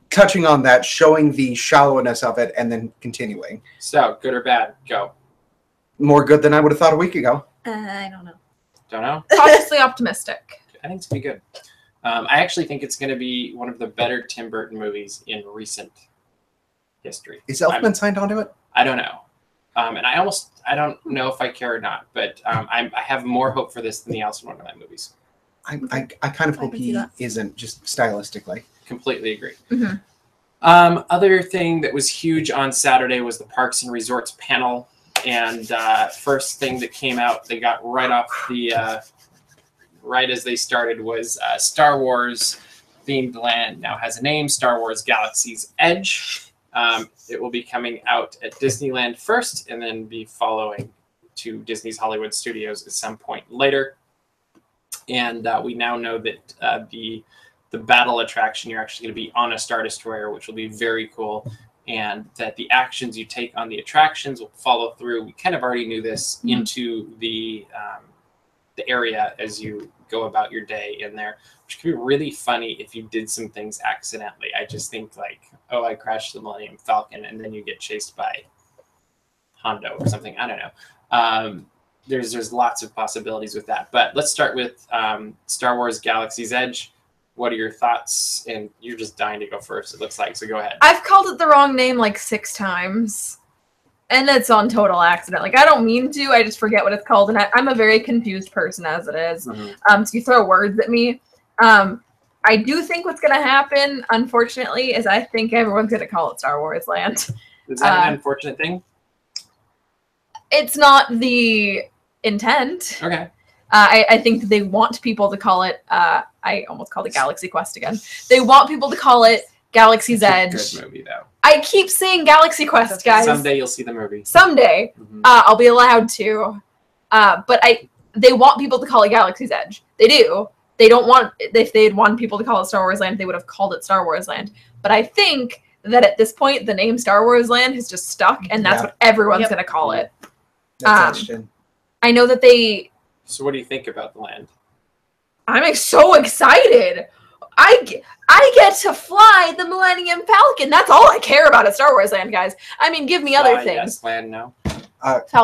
touching on that, showing the shallowness of it, and then continuing. So, good or bad? Go. More good than I would have thought a week ago. I don't know. Don't know. Cautiously optimistic. I think it's gonna be good. I actually think it's gonna be one of the better Tim Burton movies in recent history. Is Elfman signed onto it? I don't know. And I don't know if I care or not, but I have more hope for this than the Alice in Wonderland movies. I kind of I hope can see he that. isn't, just stylistically. Completely agree. Mhm. Other thing that was huge on Saturday was the Parks and Resorts panel. And first thing that came out, they got right off the, right as they started, was Star Wars themed land now has a name, Star Wars Galaxy's Edge. It will be coming out at Disneyland first and then be following to Disney's Hollywood Studios at some point later. And we now know that the battle attraction, you're actually going to be on a Star Destroyer, which will be very cool. And that the actions you take on the attractions will follow through. We kind of already knew this into the area as you go about your day in there, which could be really funny if you did some things accidentally. I just think like, oh, I crashed the Millennium Falcon, and then you get chased by Hondo or something. I don't know. There's lots of possibilities with that. But let's start with Star Wars Galaxy's Edge. What are your thoughts? And you're just dying to go first, it looks like, so go ahead. I've called it the wrong name like 6 times. And it's on total accident. Like, I don't mean to, I just forget what it's called. And I'm a very confused person as it is. So you throw words at me. I do think what's going to happen, unfortunately, is I think everyone's going to call it Star Wars Land. Is that an unfortunate thing? It's not the intent. Okay. I think they want people to call it, I almost called it Galaxy Quest again. They want people to call it Galaxy's Edge. It's a good movie, though. I keep saying Galaxy Quest, guys. Someday you'll see the movie. Someday. I'll be allowed to. But they want people to call it Galaxy's Edge. They do. They don't want, if they'd want people to call it Star Wars Land, they would have called it Star Wars Land. But I think that at this point, the name Star Wars Land has just stuck, and that's what everyone's going to call it. That's etched in. I know that they... So what do you think about the land? I'm so excited. I get to fly the Millennium Falcon. That's all I care about at Star Wars Land, guys. I mean, give me other things. Yes, Land, no.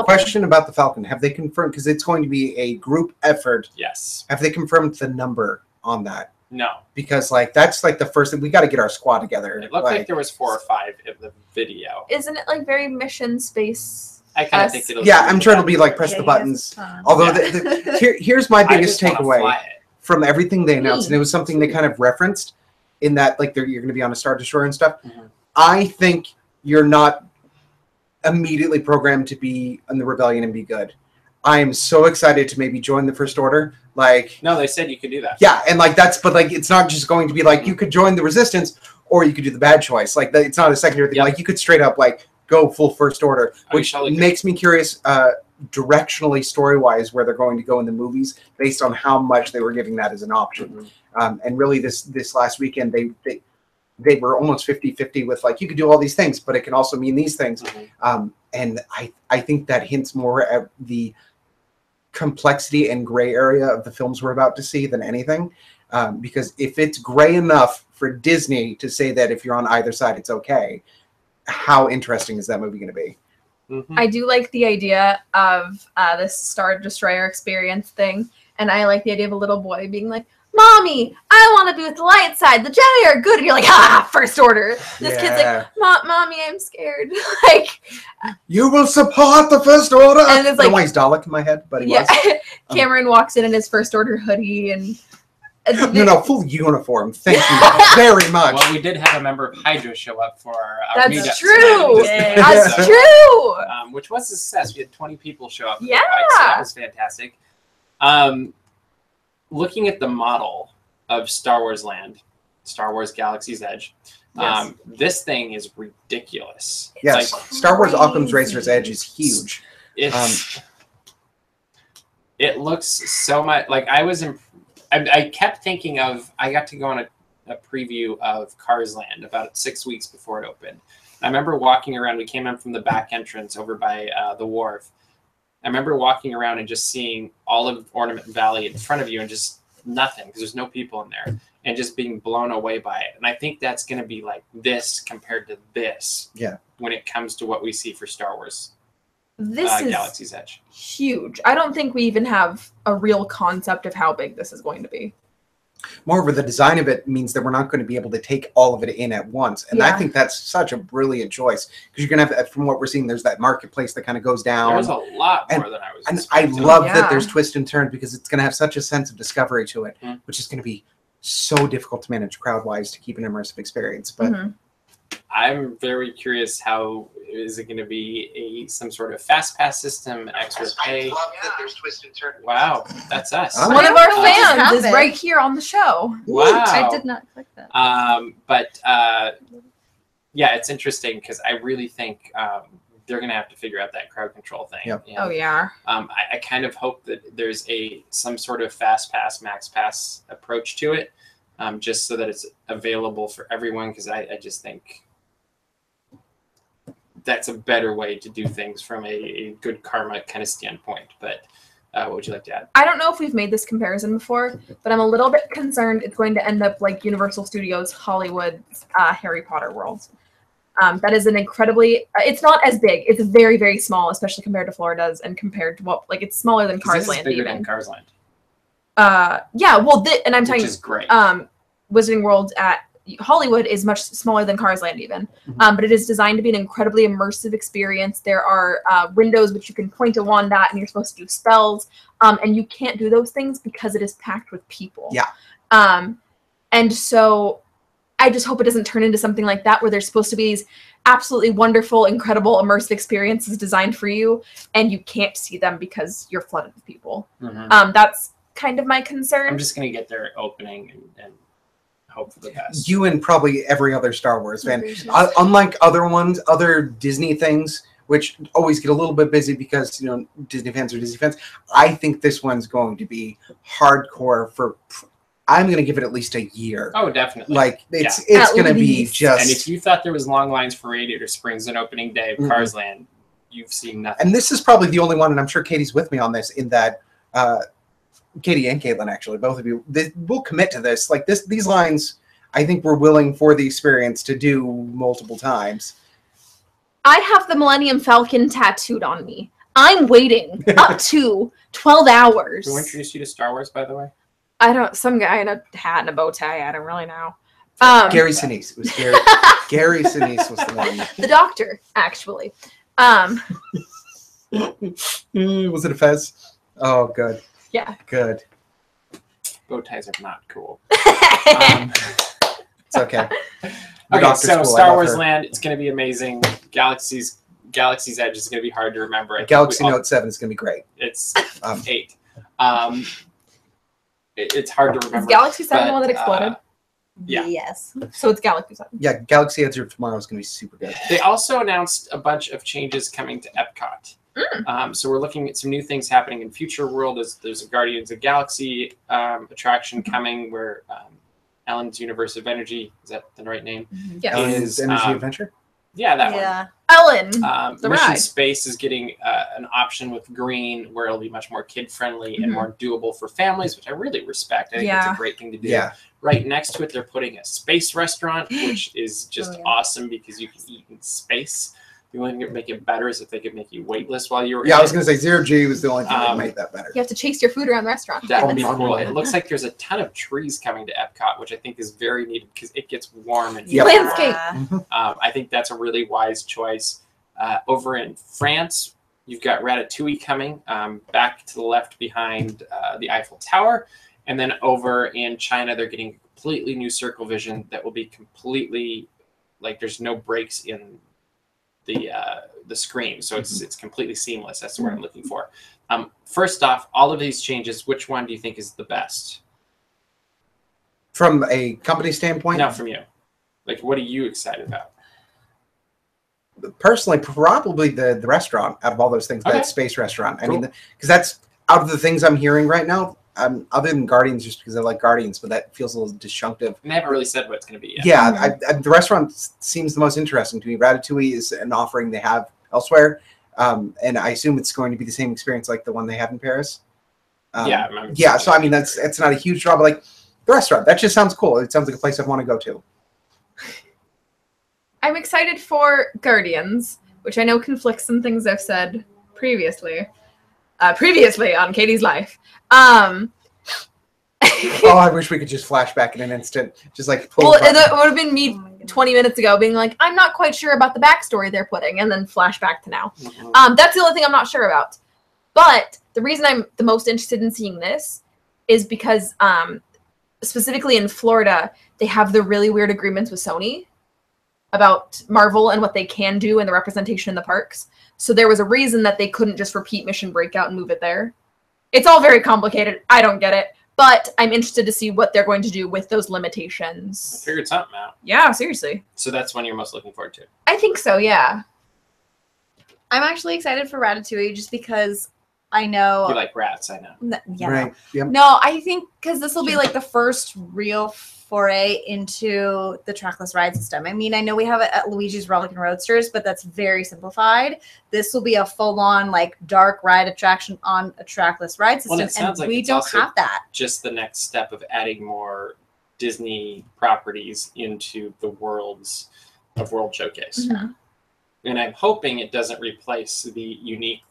Question about the Falcon. Have they confirmed, because it's going to be a group effort. Yes. Have they confirmed the number on that? No. Because like that's like the first thing. We got to get our squad together. It looked like there was 4 or 5 in the video. Isn't it like very mission space? I kind of think it'll Yeah, I'm sure it'll be like press the buttons. Although here's my biggest takeaway from everything they announced, and it was something they kind of referenced in that like you're going to be on a Star Destroyer and stuff. I think you're not immediately programmed to be in the Rebellion and be good. I am so excited to maybe join the First Order. Like, no, they said you could do that. Yeah, and like but like it's not just going to be like you could join the Resistance or you could do the bad choice. Like it's not a secondary thing. Like you could straight up like go full First Order, which makes me curious directionally story-wise where they're going to go in the movies based on how much they were giving that as an option. And really this last weekend they were almost 50-50 with like you could do all these things, but it can also mean these things. And I think that hints more at the complexity and gray area of the films we're about to see than anything. Because if it's gray enough for Disney to say that if you're on either side, it's okay, how interesting is that movie going to be? I do like the idea of this Star Destroyer experience thing. And I like the idea of a little boy being like, Mommy, I want to be with the light side. The Jedi are good. And you're like, First Order. This kid's like, Mommy, I'm scared. Like, you will support the First Order. And it's like, why he's Dalek in my head, but he was. Cameron walks in his First Order hoodie and no, full uniform. Thank you very much. Well, we did have a member of Hydra show up for our That's true. That's true. Which was a success. We had 20 people show up. Yeah, so that was fantastic. Looking at the model of Star Wars Land, Star Wars Galaxy's Edge, this thing is ridiculous. Yes, like, Star Wars Occam's Razor's Edge is huge. It looks so much like I kept thinking of. I got to go on a preview of Cars Land about 6 weeks before it opened. I remember walking around. We came in from the back entrance over by the wharf. I remember walking around and just seeing all of Ornament Valley in front of you and just nothing because there's no people in there and just being blown away by it. And I think that's going to be like this compared to this. Yeah. When it comes to what we see for Star Wars. This is Galaxy's Edge. Huge. I don't think we even have a real concept of how big this is going to be. Moreover, the design of it means that we're not going to be able to take all of it in at once. And I think that's such a brilliant choice because you're going to have, from what we're seeing, there's that marketplace that kind of goes down. There's a lot more than I was expecting. I love that there's twist and turn because it's going to have such a sense of discovery to it, which is going to be so difficult to manage crowd-wise to keep an immersive experience. But I'm very curious how is it going to be some sort of fast pass system, extra pay? I love that there's twist and turn. Wow, that's us. One of our fans is right here on the show. Wow, I did not click that. Yeah, it's interesting because I really think they're going to have to figure out that crowd control thing. Yep. Oh yeah. I kind of hope that there's some sort of fast pass, max pass approach to it, just so that it's available for everyone. Because I just think that's a better way to do things from a good karma kind of standpoint. But what would you like to add? I don't know if we've made this comparison before, but I'm a little bit concerned it's going to end up like Universal Studios Hollywood's Harry Potter World. That is an incredibly, it's not as big. It's very, very small, especially compared to Florida's and compared to what, like it's smaller than Cars Land bigger even. Than Cars Land. Yeah, well, and I'm Which talking, is great. Wizarding World at Hollywood is much smaller than Cars Land even, but it is designed to be an incredibly immersive experience. There are windows which you can point a wand at and you're supposed to do spells, and you can't do those things because it is packed with people. Yeah. And so I just hope it doesn't turn into something like that where there's supposed to be these absolutely wonderful, incredible, immersive experiences designed for you and you can't see them because you're flooded with people. That's kind of my concern. I'm just going to get their opening and hope for the best. You and probably every other Star Wars fan. Unlike other ones, other Disney things, which always get a little bit busy because, you know, Disney fans are Disney fans, I think this one's going to be hardcore for... I'm going to give it at least a year. Oh, definitely. Like, it's going to be just... And if you thought there was long lines for Radiator Springs on opening day of Cars Land, you've seen nothing. And this is probably the only one, and I'm sure Katie's with me on this, in that Katie and Caitlin, actually, both of you, we'll commit to this. Like these lines, I think we're willing for the experience to do multiple times. I have the Millennium Falcon tattooed on me. I'm waiting up to 12 hours. Who introduced you to Star Wars, by the way? I don't. Some guy in a hat and a bow tie. I don't really know. Gary Sinise. It was Gary. Gary Sinise was the one. The doctor, actually. Was it a fez? Oh, good. Yeah. Good. Bow ties are not cool. It's okay. Okay, so Star Wars Land, it's going to be amazing. Galaxy's Edge is going to be hard to remember. Galaxy Note 7 is going to be great. It's 8. It's hard to remember. Is Galaxy 7 the one that exploded? Yeah. Yes. So it's Galaxy 7. Yeah, Galaxy Edge of Tomorrow is going to be super good. They also announced a bunch of changes coming to Epcot. So we're looking at some new things happening in Future World. There's a Guardians of the Galaxy attraction coming where Ellen's Universe of Energy, is that the right name? Yes. Ellen's Energy Adventure? Yeah, that one. Ellen, the Mission ride. Space is getting an option with green where it'll be much more kid-friendly and more doable for families, which I really respect. I think it's a great thing to do. Yeah. Right next to it, they're putting a space restaurant, which is just awesome because you can eat in space. The only thing that would make it better is if they could make you weightless while you were I was going to say Zero G was the only thing that made that better. You have to chase your food around the restaurant. That would be cool. It looks like there's a ton of trees coming to Epcot, which I think is very needed because it gets warm and Landscape. I think that's a really wise choice. Over in France, you've got Ratatouille coming back to the left behind the Eiffel Tower. And then over in China, they're getting a completely new Circle Vision that will be completely, like there's no breaks in the screen. So it's completely seamless. That's what I'm looking for. First off, all of these changes, which one do you think is the best? From a company standpoint? No, from you. Like, what are you excited about? Personally, probably the restaurant out of all those things, Okay. that space restaurant. I Cool. mean, because that's out of the things I'm hearing right now, other than Guardians, just because I like Guardians, but that feels a little disjunctive. And they haven't really said what it's going to be yet. Yeah, the restaurant seems the most interesting to me. Ratatouille is an offering they have elsewhere, and I assume it's going to be the same experience like the one they have in Paris. Yeah. So I mean, it's not a huge draw, but like the restaurant, that just sounds cool. It sounds like a place I'd want to go to. I'm excited for Guardians, which I know conflicts some things I've said previously on Katie's Life. Oh, I wish we could just flash back in an instant. Just like pull Well, it would have been me 20 minutes ago being like, I'm not quite sure about the backstory they're putting, and then flash back to now. That's the only thing I'm not sure about. But the reason I'm the most interested in seeing this is because specifically in Florida, they have the really weird agreements with Sony about Marvel and what they can do and the representation in the parks. So there was a reason that they couldn't just repeat Mission Breakout and move it there. It's all very complicated. I don't get it. But I'm interested to see what they're going to do with those limitations. I figured something out. Yeah, seriously. So that's one you're most looking forward to. I think so, yeah. I'm actually excited for Ratatouille just because I know. You like rats, I know. Yeah. Right. Yep. No, I think because this will be like the first real foray into the trackless ride system. I mean, I know we have it at Luigi's Rollickin' Roadsters, but that's very simplified. This will be a full-on like dark ride attraction on a trackless ride system, Well, it sounds and like we it's don't also have that. Just the next step of adding more Disney properties into the worlds of World Showcase. Mhm. And I'm hoping it doesn't replace the unique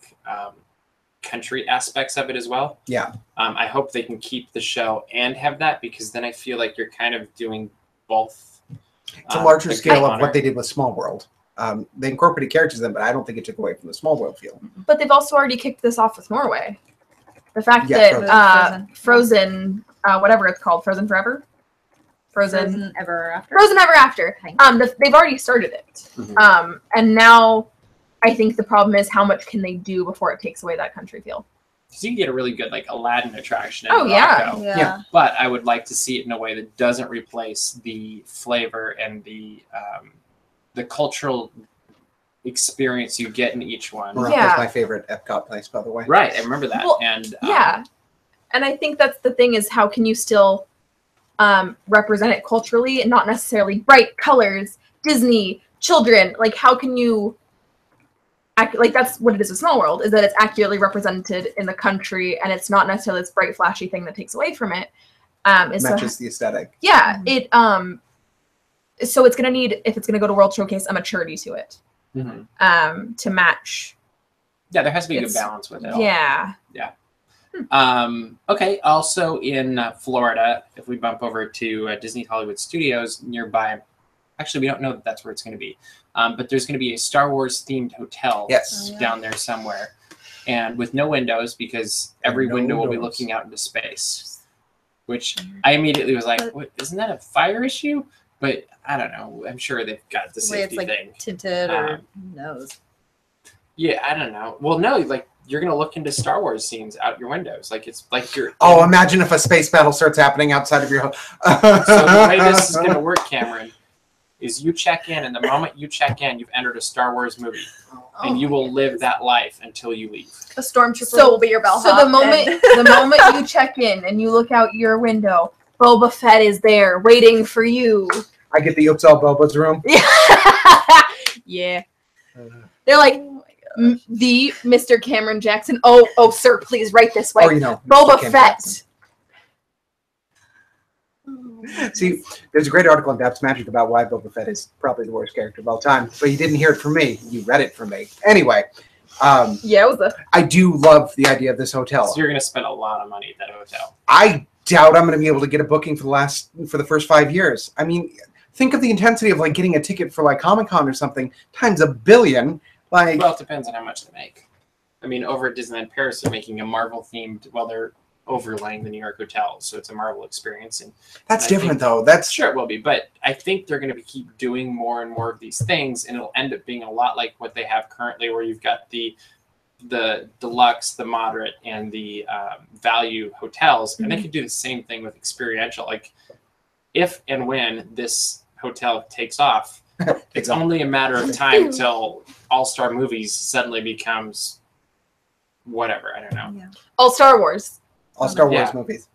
country aspects of it as well. Yeah. I hope they can keep the show and have that, because then I feel like you're kind of doing both. It's a larger like scale of Honor. what they did with Small World. They incorporated characters in them, but I don't think it took away from the Small World feel. But they've also already kicked this off with Norway. The fact Yeah, that Frozen, whatever it's called, Frozen Forever? Frozen Ever After. Frozen Ever After. They've already started it. Mhm. And now I think the problem is how much can they do before it takes away that country feel. Because you can get a really good like Aladdin attraction in Oh, yeah. Morocco. Yeah. But I would like to see it in a way that doesn't replace the flavor and the cultural experience you get in each one. Morocco's Yeah. my favorite Epcot place, by the way. Right, I remember that. Well, and Yeah. And I think that's the thing, is how can you still represent it culturally and not necessarily bright colors, Disney, children. Like, how can you like that's what it is with Small World, is that it's accurately represented in the country, and it's not necessarily this bright, flashy thing that takes away from it. Matches the aesthetic. Yeah, it so it's gonna need, if it's gonna go to World Showcase, a maturity to it, to match. Yeah, there has to be a good balance with it all. Yeah. Okay. Also in Florida, if we bump over to Disney Hollywood Studios nearby, actually we don't know that that's where it's going to be, but there's going to be a Star Wars themed hotel down there somewhere, and with no windows, because every window will be looking out into space, which I immediately was like, what, isn't that a fire issue? But I don't know. I'm sure they've got the safety thing. Tinted or who knows. Yeah, I don't know. Well, no, like you're gonna look into Star Wars scenes out your windows, like it's like you're. Oh, imagine if a space battle starts happening outside of your home. So the way this is gonna work, Cameron, is you check in, and the moment you check in, you've entered a Star Wars movie, and you will live that life until you leave. A stormtrooper will be your bellhop. So the moment you check in and you look out your window, Boba Fett is there waiting for you. I get the Oops All Boba's room. Yeah. They're like, the Mr. Cameron Jackson. Oh, sir, please, right this way. Or, you know, Boba Fett. See, there's a great article in DAPs Magic about why Boba Fett is probably the worst character of all time, but you didn't hear it from me. You read it from me. Anyway, yeah, it was I do love the idea of this hotel. So you're going to spend a lot of money at that hotel. I doubt I'm going to be able to get a booking for the first 5 years. I mean, think of the intensity of like getting a ticket for like Comic-Con or something times a billion. Like, well, it depends on how much they make. I mean, over at Disneyland Paris, they're making a Marvel themed. Well, they're overlaying the New York hotel, so it's a Marvel experience. And that's different, though. That's sure it will be, but I think they're going to keep doing more and more of these things, and it'll end up being a lot like what they have currently, where you've got the deluxe, the moderate, and the value hotels, and they could do the same thing with experiential. Like, if and when this hotel takes off, it's only a matter of time till All-Star Movies suddenly becomes whatever. I don't know. Yeah. all Star Wars. All Star Wars movies.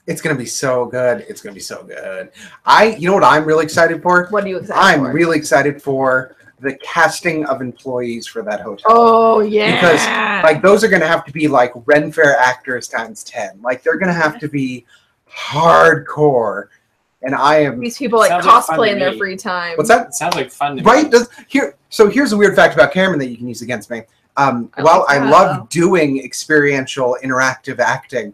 It's gonna be so good. It's gonna be so good. You know what I'm really excited for? What are you excited I'm for? really excited for the casting of employees for that hotel. Oh yeah. Because like those are gonna have to be like Ren Fair actors times 10. Like they're gonna have to be hardcore. And I am. These people like cosplay in their free time. What's that? It sounds like fun to right? me. So here's a weird fact about Cameron that you can use against me. While I love doing experiential interactive acting,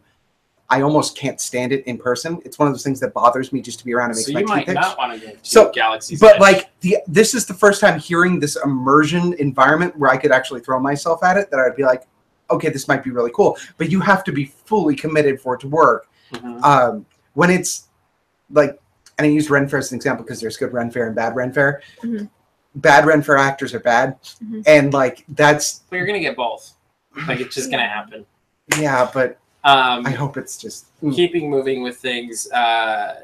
I almost can't stand it in person. It's one of those things that bothers me just to be around and makes my teeth itch. So you might not want to go to Galaxy's But Edge. like this is the first time hearing this immersion environment where I could actually throw myself at it, that I'd be like, okay, this might be really cool. But you have to be fully committed for it to work. When it's like, and I used Ren Fair as an example because there's good Ren Fair and bad Ren Fair. Bad Ren Fair actors are bad, and like that's. But you're gonna get both. Like it's just gonna happen. Yeah, but I hope it's just keeping moving with things. I'm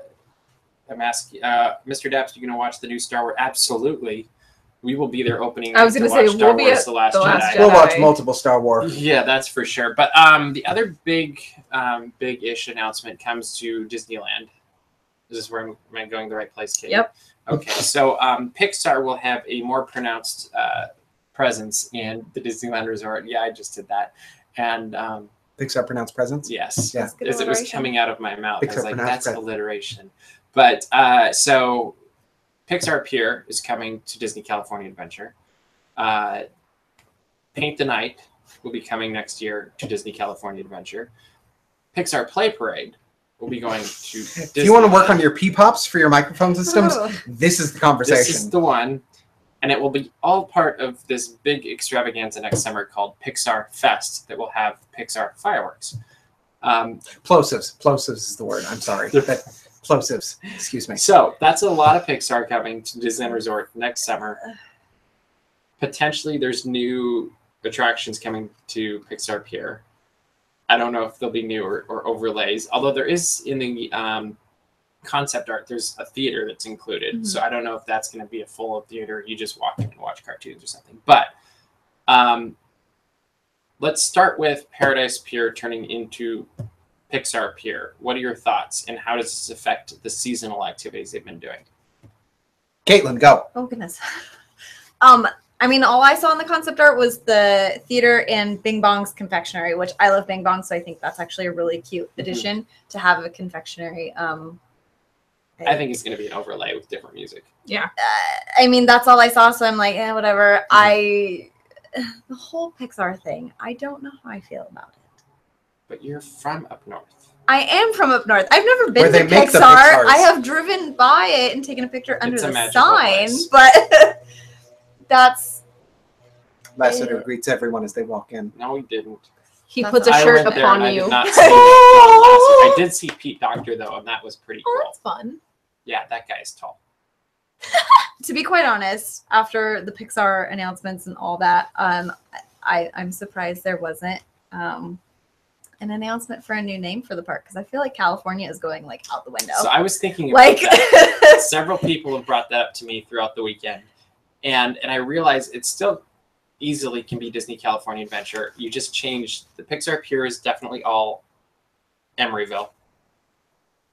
asking, Mr. Daps, you gonna watch the new Star Wars? Absolutely. We will be there opening. I was going to say Star we'll be Wars, at The Last Jedi. Jedi. We'll watch multiple Star Wars. Yeah, that's for sure. But the other big-ish announcement comes to Disneyland. Is this where am I going the right place, Katie? Yep. Okay, so Pixar will have a more pronounced presence in the Disneyland Resort. Yeah, I just did that. And Pixar pronounced presence? yes, Yeah. as it was coming out of my mouth. I Pixar was like, pronounced that's alliteration. But so Pixar Pier is coming to Disney California Adventure. Paint the Night will be coming next year to Disney California Adventure. Pixar Play Parade will be going to Disney. If you want to work on your P-Pops for your microphone systems, this is the conversation. This is the one. And it will be all part of this big extravaganza next summer called Pixar Fest that will have Pixar fireworks. Plosives. Plosives is the word. I'm sorry. Plosives. Excuse me. So that's a lot of Pixar coming to Disneyland Resort next summer. Potentially there's new attractions coming to Pixar Pier. I don't know if they'll be new or overlays, although there is in the concept art, there's a theater that's included. So I don't know if that's going to be a full theater. You just walk in and watch cartoons or something. But let's start with Paradise Pier turning into Pixar Pier. What are your thoughts, and how does this affect the seasonal activities they've been doing? Caitlin, go. Oh goodness. I mean, all I saw in the concept art was the theater and Bing Bong's confectionery, which I love Bing Bong, so I think that's actually a really cute addition to have a confectionery. I think it's going to be an overlay with different music. Yeah. I mean, that's all I saw, so I'm like, whatever. The whole Pixar thing, I don't know how I feel about it. But you're from up north. I am from up north. I've never been Where to they make the Pixar. Pixars. I have driven by it and taken a picture under It's a the magical sign, place. but that's Lasseter greets everyone as they walk in. No, we didn't. He That's puts a I shirt went there upon and I you. did not see I did see Pete Doctor though, and that was pretty Oh, cool. that's fun. Yeah, that guy's tall. to be quite honest. After the Pixar announcements and all that, I'm surprised there wasn't an announcement for a new name for the park because I feel like California is going like out the window. So I was thinking about Like- that. Several people have brought that up to me throughout the weekend, and I realized it still easily can be Disney California Adventure. You just change the Pixar Pier is definitely all Emeryville.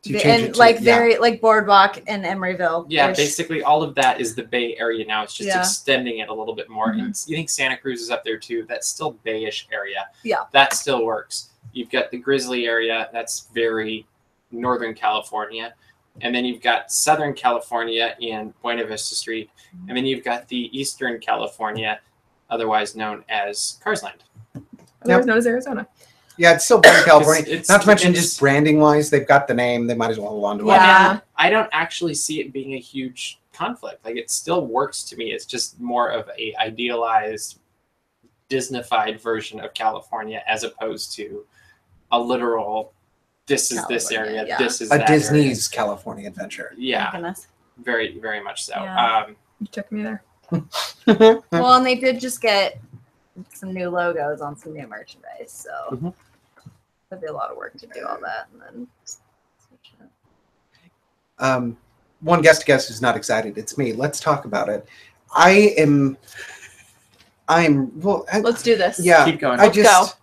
Do you change it and to- like yeah. very like Boardwalk and Emeryville. Yeah, basically all of that is the Bay Area now. It's just Yeah. extending it a little bit more. Mhm. And you think Santa Cruz is up there too. That's still Bayish area. Yeah. That still works. You've got the Grizzly area. That's very Northern California. And then you've got Southern California in Buena Vista Street. And then you've got the Eastern California, otherwise known as Cars Land. Otherwise known as Arizona. Yeah, it's still Southern California. It's- Not to mention it's- just branding wise, they've got the name. They might as well hold on to it. Yeah. I don't actually see it being a huge conflict. Like, it still works to me. It's just more of a idealized, Disneyfied version of California as opposed to a literal, this is this California, area, yeah. this is A that area. Disney's California Adventure. Yeah, Goodness. very, very much so. Yeah. You took me there. Well, and they did just get some new logos on some new merchandise, so Mhm. there'll be a lot of work to do all that, and then. One guest who's not excited. It's me. Let's talk about it. I'm well. Let's do this. Yeah, Keep going. I Let's just,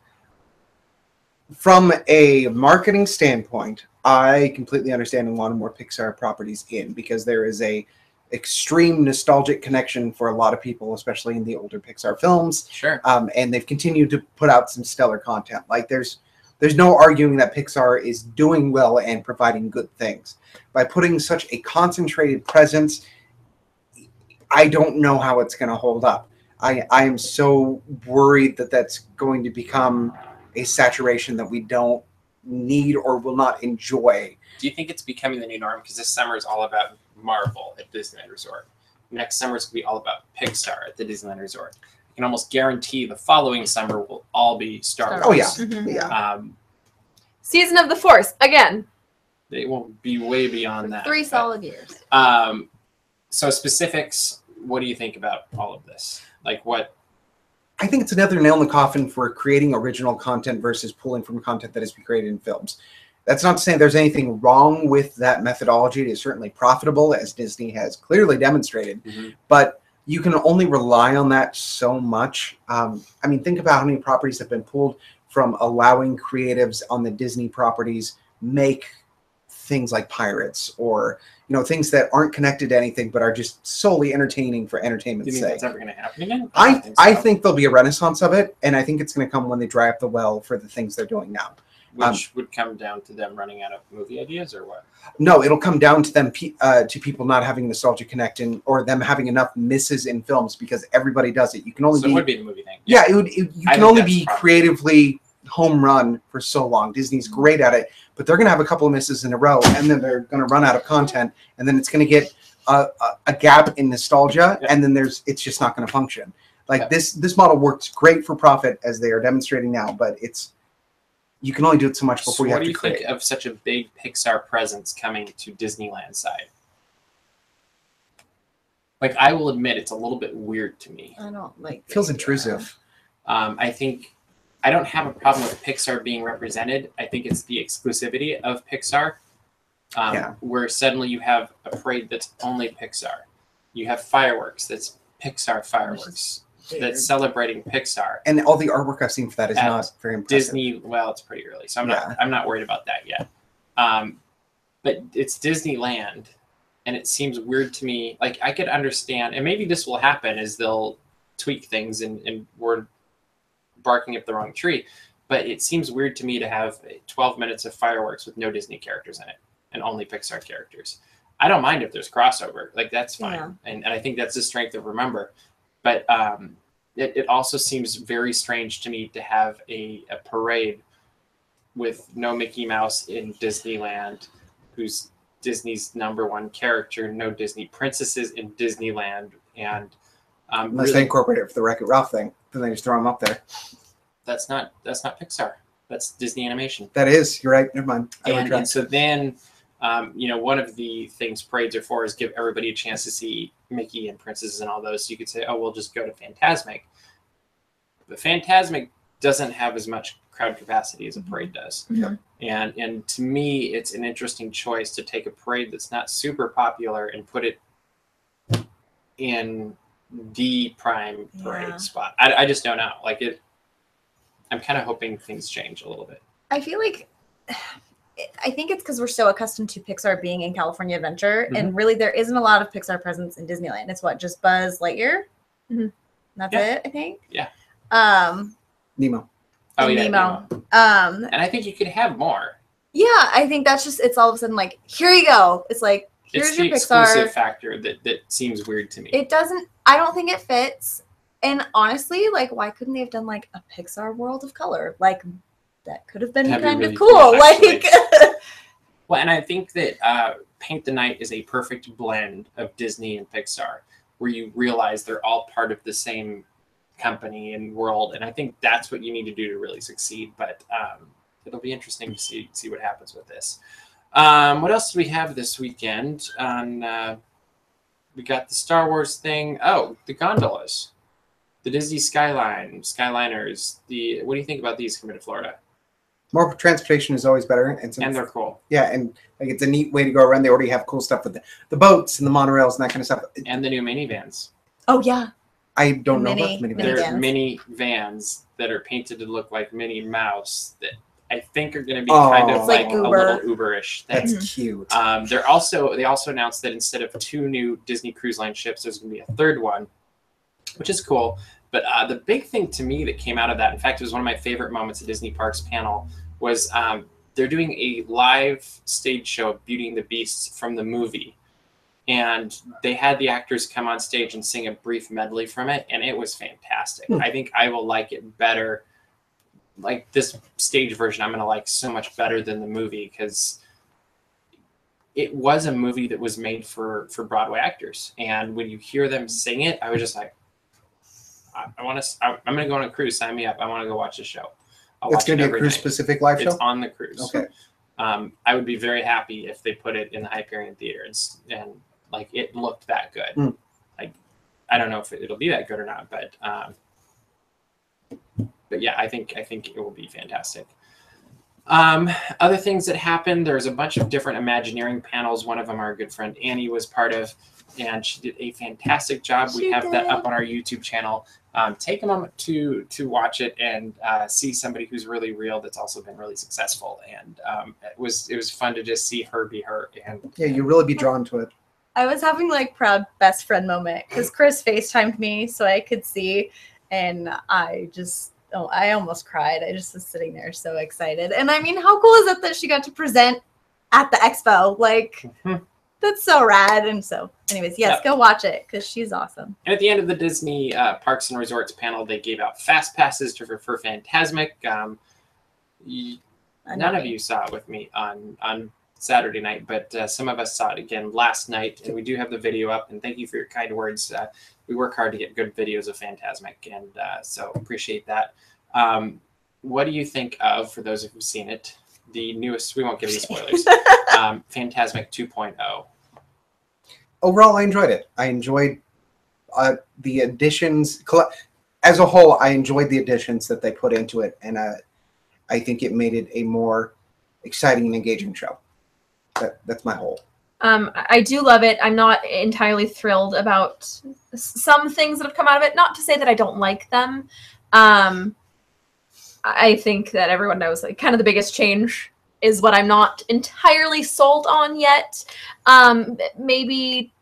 go. from a marketing standpoint, I completely understand and want more Pixar properties in because there is a extreme nostalgic connection for a lot of people, especially in the older Pixar films. Sure. And they've continued to put out some stellar content. Like there's no arguing that Pixar is doing well and providing good things. By putting such a concentrated presence, I don't know how it's going to hold up. I am so worried that that's going to become a saturation that we don't need or will not enjoy. Do you think it's becoming the new norm? Because this summer is all about Marvel at Disneyland Resort. Next summer is going to be all about Pixar at the Disneyland Resort. I can almost guarantee the following summer will all be Star Wars. Oh, yeah. Mhm. Yeah. Season of the Force again. They won't be way beyond that. 3 but, solid years. So specifics, what do you think about all of this? Like what? I think it's another nail in the coffin for creating original content versus pulling from content that has been created in films. That's not to say there's anything wrong with that methodology. It is certainly profitable, as Disney has clearly demonstrated. Mhm. But you can only rely on that so much. I mean, think about how many properties have been pulled from allowing creatives on the Disney properties make things like Pirates or things that aren't connected to anything but are just solely entertaining for Do you entertainment's think sake. that's ever going to happen again? I so. think there'll be a renaissance of it, and I think it's going to come when they dry up the well for the things they're doing now. Which would come down to them running out of movie ideas, or what? No, it'll come down to them to people not having nostalgia connection or them having enough misses in films because everybody does it. You can only So it would be the movie thing. yeah, you I can think only that's be probably- creatively home run for so long. Disney's great at it, but they're going to have a couple of misses in a row, and then they're going to run out of content, and then it's going to get a gap in nostalgia, Yeah. and then it's just not going to function. Like Yeah. this model works great for profit as they are demonstrating now, but you can only do it so much So before you what have do to you create. think of such a big Pixar presence coming to Disneyland side? Like, I will admit, it's a little bit weird to me. I don't like. It feels intrusive. I think I don't have a problem with Pixar being represented. I think it's the exclusivity of Pixar, Yeah. where suddenly you have a parade that's only Pixar. You have fireworks that's Pixar fireworks that's celebrating Pixar. And all the artwork I've seen for that is At not very impressive. Disney, well, it's pretty early, so Yeah. I'm not worried about that yet. But it's Disneyland, and it seems weird to me. Like, I could understand, and maybe this will happen, is they'll tweak things, and we're barking up the wrong tree. But it seems weird to me to have 12 minutes of fireworks with no Disney characters in it and only Pixar characters. I don't mind if there's crossover. Like, that's fine. Yeah. And I think that's the strength of Remember. But it also seems very strange to me to have a parade with no Mickey Mouse in Disneyland, who's Disney's #1 character, no Disney princesses in Disneyland. And unless they incorporate it for the Wreck-It Ralph thing, then they just throw them up there. That's not Pixar. That's Disney Animation. That is. You're right. Never mind. And so then, one of the things parades are for is give everybody a chance to see Mickey and princesses and all those. So you could say, oh, we'll just go to Fantasmic. But Fantasmic doesn't have as much crowd capacity as a parade does. Mm-hmm. And to me, it's an interesting choice to take a parade that's not super popular and put it in the prime parade spot. I just don't know. Like, I'm kind of hoping things change a little bit. I feel like, I think it's because we're so accustomed to Pixar being in California Adventure, and really there isn't a lot of Pixar presence in Disneyland. It's what, just Buzz Lightyear? That's it, I think. Yeah. Nemo. Oh, yeah, Nemo. And I think you could have more. Yeah, I think that's just, it's all of a sudden like, here you go. It's like, here's It's your the Pixar. exclusive factor that seems weird to me. It doesn't, I don't think it fits. And honestly, like, why couldn't they have done like a Pixar World of Color? Like, that could have been That'd be kind really of cool. actually. Like, Well, and I think that Paint the Night is a perfect blend of Disney and Pixar, where you realize they're all part of the same company and world. And I think that's what you need to do to really succeed. But it'll be interesting to see what happens with this. What else do we have this weekend? We got the Star Wars thing. Oh, the gondolas. The Disney Skyliners. What do you think about these coming to Florida? More transportation is always better, and And they're cool. Yeah, and like it's a neat way to go around. They already have cool stuff with the boats and the monorails and that kind of stuff. And the new minivans. oh yeah. I don't know Mini- about the minivans. mini- They're Minivans. mini vans that are painted to look like Minnie Mouse that I think are going to be kind of It's like like a Uber. little Uber-ish thing. That's cute. They also announced that instead of 2 new Disney Cruise Line ships, there's going to be a 3rd one, which is cool. But the big thing to me that came out of that, in fact, it was one of my favorite moments at Disney Parks panel, was they're doing a live stage show of Beauty and the Beast from the movie. And they had the actors come on stage and sing a brief medley from it, and it was fantastic. I think I will like it better. Like, this stage version, I'm going to like so much better than the movie, because it was a movie that was made for Broadway actors. And when you hear them sing it, I was just like, I'm going to go on a cruise. Sign me up. I want to go watch the show. It's going to be a cruise-specific live show? It's on the cruise. Okay. I would be very happy if they put it in the Hyperion Theater and like it looked that good. Like, I don't know if it'll be that good or not, but yeah, I think it will be fantastic. Other things that happened, there's a bunch of different Imagineering panels. One of them our good friend Annie was part of, and she did a fantastic job. We have that up on our YouTube channel. Take a moment to watch it and see somebody who's really real that's also been really successful. And it was fun to just see her be her. And Yeah, you really be drawn to it. I was having like proud best friend moment because Chris FaceTimed me so I could see, and I almost cried. I just was sitting there so excited. And I mean, how cool is it that she got to present at the expo? Like, that's so rad. And so, anyways, yes, go watch it because she's awesome. And at the end of the Disney Parks and Resorts panel, they gave out fast passes for Fantasmic. None of you saw it with me on Saturday night, but some of us saw it again last night, and we do have the video up. And thank you for your kind words. We work hard to get good videos of Fantasmic, and so appreciate that. What do you think of, for those who've seen it, the newest? We won't give you spoilers. Fantasmic 2.0. Overall, I enjoyed it. I enjoyed the additions. As a whole, I enjoyed the additions that they put into it, and I think it made it a more exciting and engaging show. That's my whole. I do love it. I'm not entirely thrilled about some things that have come out of it. Not to say that I don't like them. I think that everyone knows, like, kind of the biggest change is what I'm not entirely sold on yet. Maybe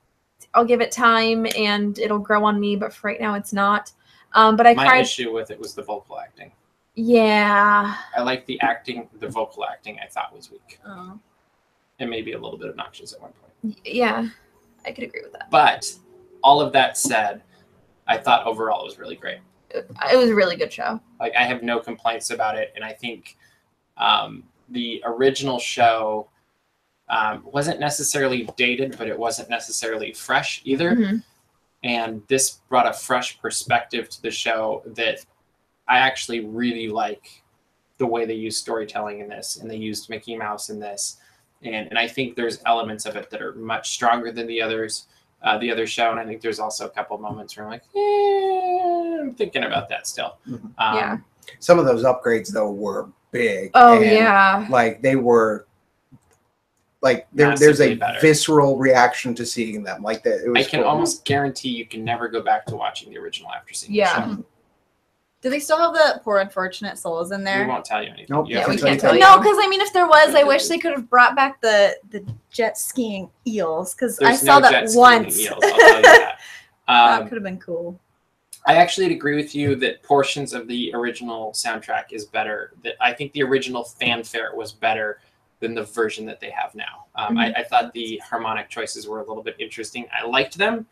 I'll give it time and it'll grow on me, but for right now it's not. But I My cried. issue with it was the vocal acting. Yeah. I liked the acting. The vocal acting I thought was weak. Oh. And maybe a little bit obnoxious at one point. Yeah. I could agree with that. But all of that said, I thought overall it was really great. It was a really good show. Like, I have no complaints about it. And I think the original show wasn't necessarily dated, but it wasn't necessarily fresh either. Mhm. And this brought a fresh perspective to the show that I actually really like the way they use storytelling in this, and they used Mickey Mouse in this. And I think there's elements of it that are much stronger than the other show. And I think there's also a couple moments where I'm like, I'm thinking about that still. Mhm. Yeah. Some of those upgrades though were big. Oh, and, yeah. like they were. Like there's Massively a better. visceral reaction to seeing them. Like that, it was I can cool. almost guarantee you can never go back to watching the original after seeing Yeah. the show. Do they still have the poor unfortunate souls in We there? won't tell you anything. Nope. You Yeah, have we to can't tell tell you. you. No, because I mean, if there was, I wish they could have brought back the jet skiing eels. Because I There's saw no that jet skiing once. eels, I'll tell you that. That could have been cool. I actually agree with you that portions of the original soundtrack is better. That I think the original fanfare was better than the version that they have now. I thought the harmonic choices were a little bit interesting. I liked them,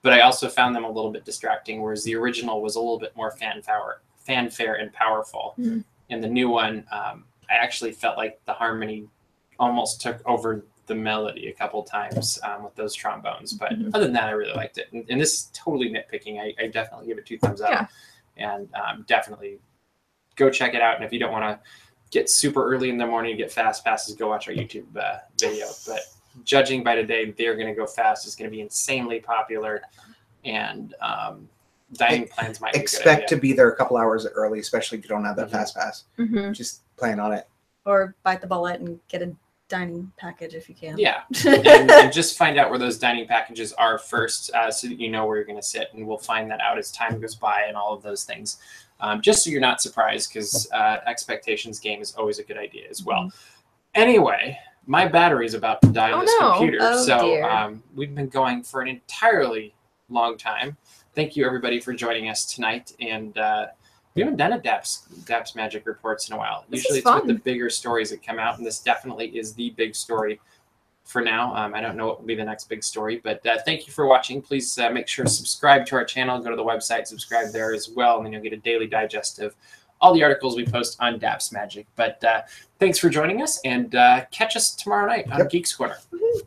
but I also found them a little bit distracting, whereas the original was a little bit more fanfare and powerful. Mhm. And the new one, I actually felt like the harmony almost took over the melody a couple times with those trombones. But other than that, I really liked it. And this is totally nitpicking. I definitely give it 2 thumbs up. Yeah. And definitely go check it out. And if you don't want to get super early in the morning to get fast passes, go watch our YouTube video. But judging by today, they're going to go fast. It's going to be insanely popular. And dining plans might be a good Expect idea. to be there a couple hours early, especially if you don't have that Mhm. fast pass. Mhm. Just plan on it. Or bite the bullet and get a dining package if you can. Yeah. And just find out where those dining packages are first so that you know where you're going to sit. And we'll find that out as time goes by and all of those things. Just so you're not surprised, because expectations game is always a good idea as well. Anyway, my battery's about to die on Oh, this no. computer. Oh, So dear. we've been going for an entirely long time. Thank you, everybody, for joining us tonight. And we haven't done a DAPs Magic Reports in a while. This Usually is it's with the fun. bigger stories that come out, and this definitely is the big story for now. I don't know what will be the next big story, but thank you for watching. Please make sure to subscribe to our channel. Go to the website, subscribe there as well, and then you'll get a daily digest of all the articles we post on DAPs Magic. But thanks for joining us, and catch us tomorrow night on Yep. Geeks Corner. Woohoo.